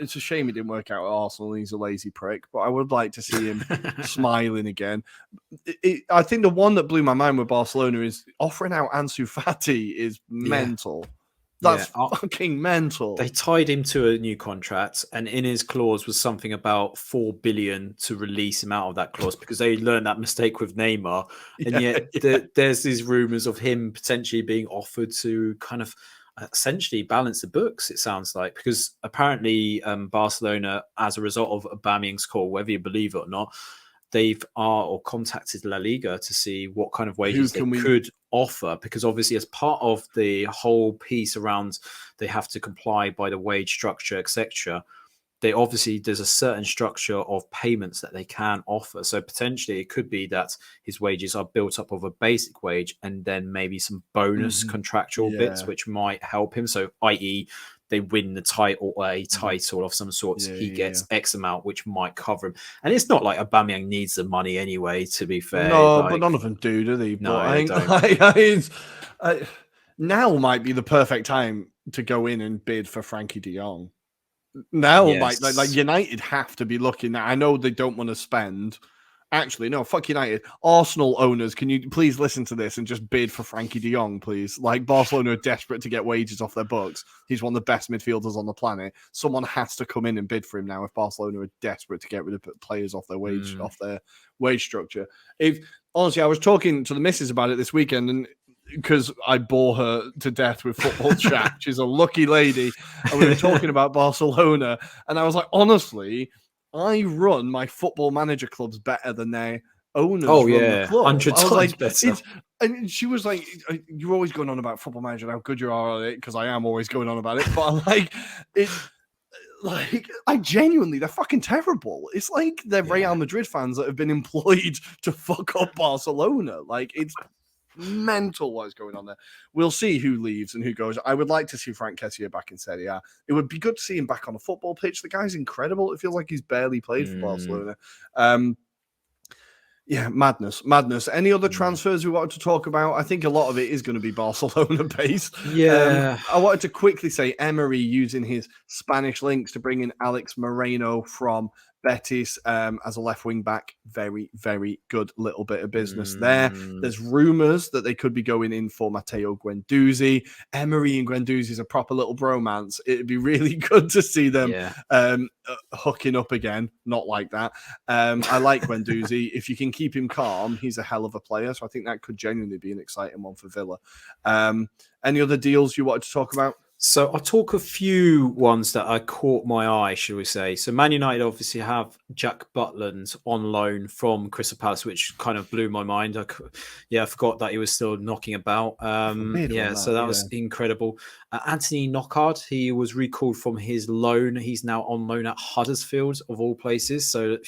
It's a shame he didn't work out at Arsenal. He's a lazy prick, but I would like to see him smiling again. I think the one that blew my mind with Barcelona is offering out Ansu Fati is mental. That's fucking mental. They tied him to a new contract, and in his clause was something about 4 billion to release him out of that clause because they learned that mistake with Neymar. And yet there's these rumors of him potentially being offered to kind of essentially balance the books, it sounds like, because apparently Barcelona, as a result of Aubameyang's call, whether you believe it or not, they've contacted La Liga to see what kind of wages they could offer, because obviously as part of the whole piece around they have to comply by the wage structure, etc., there's a certain structure of payments that they can offer. So potentially it could be that his wages are built up of a basic wage and then maybe some bonus contractual bits, which might help him. So i.e. they win the title or a title of some sorts, he gets X amount, which might cover him. And it's not like Aubameyang needs the money anyway, to be fair. No, but none of them do they? No, but they don't. Now might be the perfect time to go in and bid for Frankie de Jong. Now, like United have to be looking at. I know they don't want to spend. Actually, no, fuck United. Arsenal owners, can you please listen to this and just bid for Frankie de Jong, please? Like, Barcelona are desperate to get wages off their books. He's one of the best midfielders on the planet. Someone has to come in and bid for him now if Barcelona are desperate to get rid of players off their wage structure. Honestly, I was talking to the missus about it this weekend, and because I bore her to death with football chat. She's a lucky lady. And we were talking about Barcelona. And I was like, honestly, I run my football manager clubs better than their owners run the club. 100 times better. And she was like, you're always going on about football manager and how good you are at it, because I am always going on about it. But I genuinely, they're fucking terrible. It's like they're Real Madrid fans that have been employed to fuck up Barcelona. Like, it's mental what is going on there. We'll see who leaves and who goes. I would like to see Frank Kessie back in Serie A. It would be good to see him back on a football pitch. The guy's incredible. It feels like he's barely played for Barcelona. Madness. Any other transfers we wanted to talk about? I think a lot of it is going to be Barcelona based. I wanted to quickly say Emery using his Spanish links to bring in Alex Moreno from Betis as a left wing back. Very, very good little bit of business there. There's rumours that they could be going in for Matteo Guendouzi. Emery and Guendouzi is a proper little bromance. It'd be really good to see them hooking up again. Not like that. I like Guendouzi. If you can keep him calm, he's a hell of a player. So I think that could genuinely be an exciting one for Villa. Any other deals you wanted to talk about? So I'll talk a few ones that I caught my eye, shall we say. So Man United obviously have Jack Butland on loan from Crystal Palace, which kind of blew my mind. I forgot that he was still knocking about. That was incredible. Anthony Knockaert, he was recalled from his loan. He's now on loan at Huddersfield, of all places. So,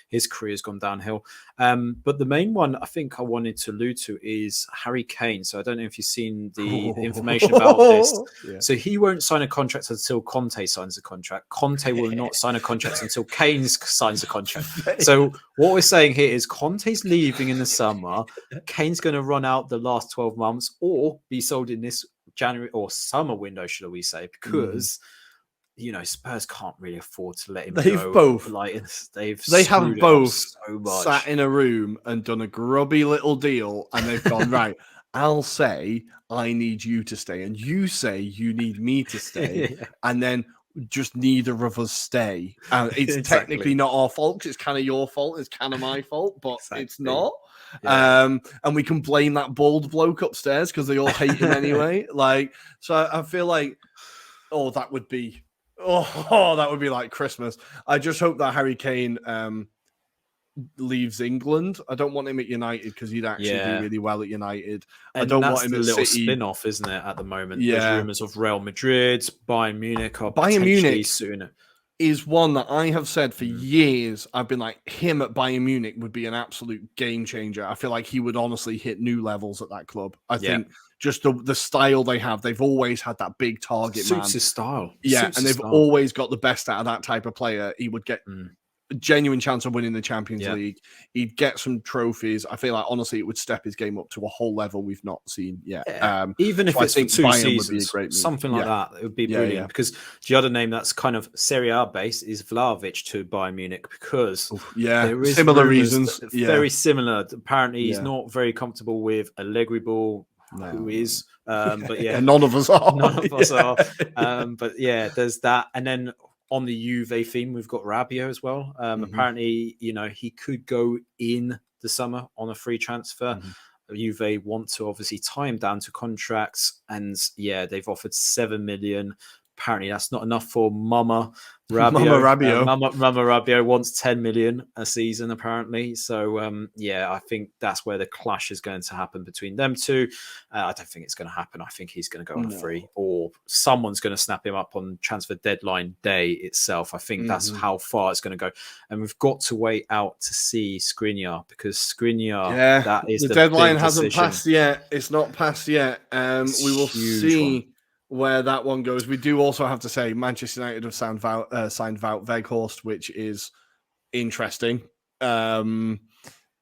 his career's gone downhill. But the main one I think I wanted to allude to is Harry Kane. So I don't know if you've seen the information about this. So he won't sign a contract until Conte signs a contract. Conte will not sign a contract until Kane signs a contract. So what we're saying here is Conte's leaving in the summer. Kane's going to run out the last 12 months or be sold in this January or summer window, should we say, because Spurs can't really afford to let him go. They have both so much. Sat in a room and done a grubby little deal, and they've gone, right, I'll say I need you to stay, and you say you need me to stay, and then just neither of us stay. And it's technically not our fault, because it's kind of your fault, it's kind of my fault, but it's not. And we can blame that bald bloke upstairs because they all hate him anyway. So I feel like, that would be like Christmas. I just hope that Harry Kane leaves England. I don't want him at United because he'd actually do really well at United. And I don't that's want him the at little City. spin-off, isn't it, at the moment? There's rumours of Real Madrid, Bayern Munich soon. Is one that I have said for years. I've been like, him at Bayern Munich would be an absolute game changer. I feel like he would honestly hit new levels at that club. I think just the style they have, they've always had that big target man. Suits his style. They've always got the best out of that type of player. He would get a genuine chance of winning the Champions League. He'd get some trophies. I feel like, honestly, it would step his game up to a whole level we've not seen yet. Even if it's for 2 seasons, would be a great something like that, it would be brilliant. Because the other name that's kind of Serie A based is Vlahovic to Bayern Munich, because there is similar reasons. Very similar. Apparently, he's not very comfortable with Allegri ball. Who is? But none of us are. None of us are. But there's that, and then on the Juve theme, we've got Rabiot as well. Apparently, he could go in the summer on a free transfer. Juve want to obviously tie him down to contracts, and they've offered 7 million. apparently that's not enough for Mama Rabiot. Mama Rabiot wants 10 million a season, apparently. So, I think that's where the clash is going to happen between them two. I don't think it's going to happen. I think he's going to go on a free, or someone's going to snap him up on transfer deadline day itself. I think that's how far it's going to go. And we've got to wait out to see Skriniar, because Skriniar, that is the deadline big hasn't decision. passed yet. It's not passed yet. We will see where that one goes. We do also have to say Manchester United have signed Wout Weghorst, which is interesting. It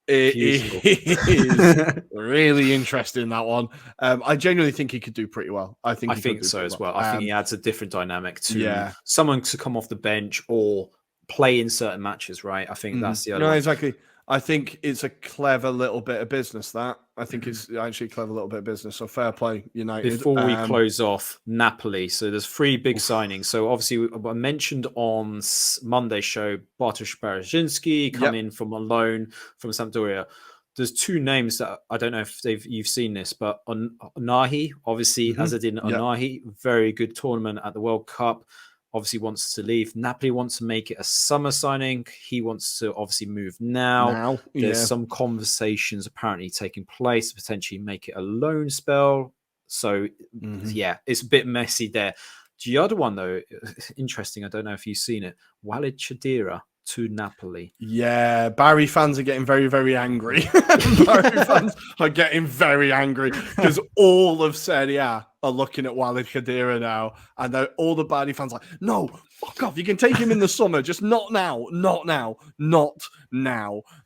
is really interesting, that one. I genuinely think he could do pretty well. I think so as well. I think he adds a different dynamic to someone to come off the bench or play in certain matches, right? I think that's the other one. Exactly. I think it's a clever little bit of business, that. I think it's actually a clever little bit of business. So fair play, United. Before we close off, Napoli. So there's 3 big signings. So obviously, I mentioned on Monday's show, Bartosz Baraszynski coming from a loan from Sampdoria. There's 2 names that I don't know if you've seen this, but Onahi, obviously, Azzedine Onahi, very good tournament at the World Cup. Obviously wants to leave. Napoli wants to make it a summer signing. He wants to obviously move now. There's some conversations apparently taking place to potentially make it a loan spell. So, it's a bit messy there. The other one, though, interesting. I don't know if you've seen it. Walid Chedira to Napoli. Yeah, Barry fans are getting very, very angry. Barry fans are getting very angry because all of Serie A are looking at Walid Khedira now, and all the Barry fans are like, no, fuck off. You can take him in the summer, just not now.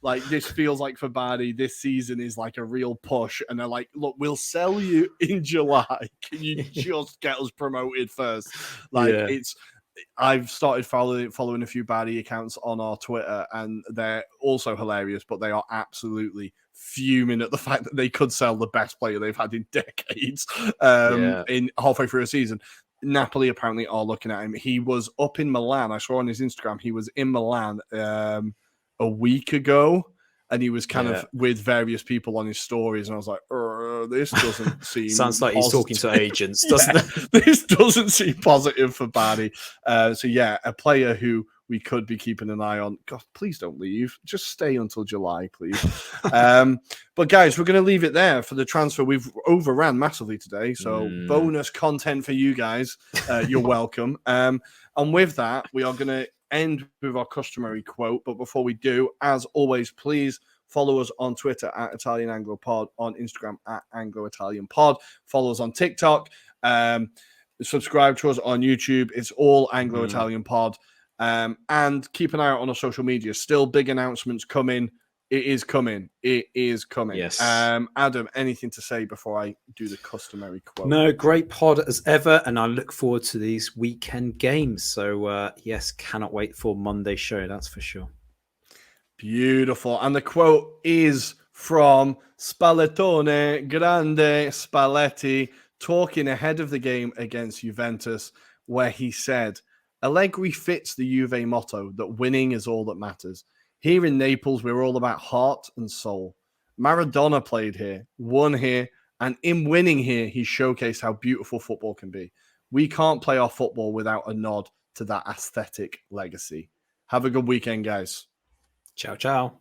Like, this feels like for Barry, this season is like a real push, and they're like, look, we'll sell you in July. Can you just get us promoted first? I've started following a few baddie accounts on our Twitter, and they're also hilarious, but they are absolutely fuming at the fact that they could sell the best player they've had in decades in halfway through a season. Napoli apparently are looking at him. He was up in Milan. I saw on his Instagram he was in Milan a week ago, and he was kind of with various people on his stories, and I was like, this doesn't seem sounds like positive. He's talking to agents, doesn't it? This doesn't seem positive for Barney. A player who we could be keeping an eye on. God, please don't leave. Just stay until July, please. But guys, we're going to leave it there for the transfer. We've overran massively today, so bonus content for you guys. You're welcome. And with that, we are going to end with our customary quote. But before we do, as always, please follow us on Twitter at Italian Anglo Pod, on Instagram at Anglo-Italian Pod. Follow us on TikTok. Subscribe to us on YouTube. It's all Anglo-Italian Pod. And keep an eye out on our social media. Still big announcements coming. It is coming. Yes. Adam, anything to say before I do the customary quote? No, great pod as ever, and I look forward to these weekend games. So, yes, cannot wait for Monday's show, that's for sure. Beautiful. And the quote is from Spallettone, Grande Spalletti, talking ahead of the game against Juventus, where he said, Allegri fits the Juve motto that winning is all that matters. Here in Naples, we're all about heart and soul. Maradona played here, won here, and in winning here, he showcased how beautiful football can be. We can't play our football without a nod to that aesthetic legacy. Have a good weekend, guys. Ciao, ciao.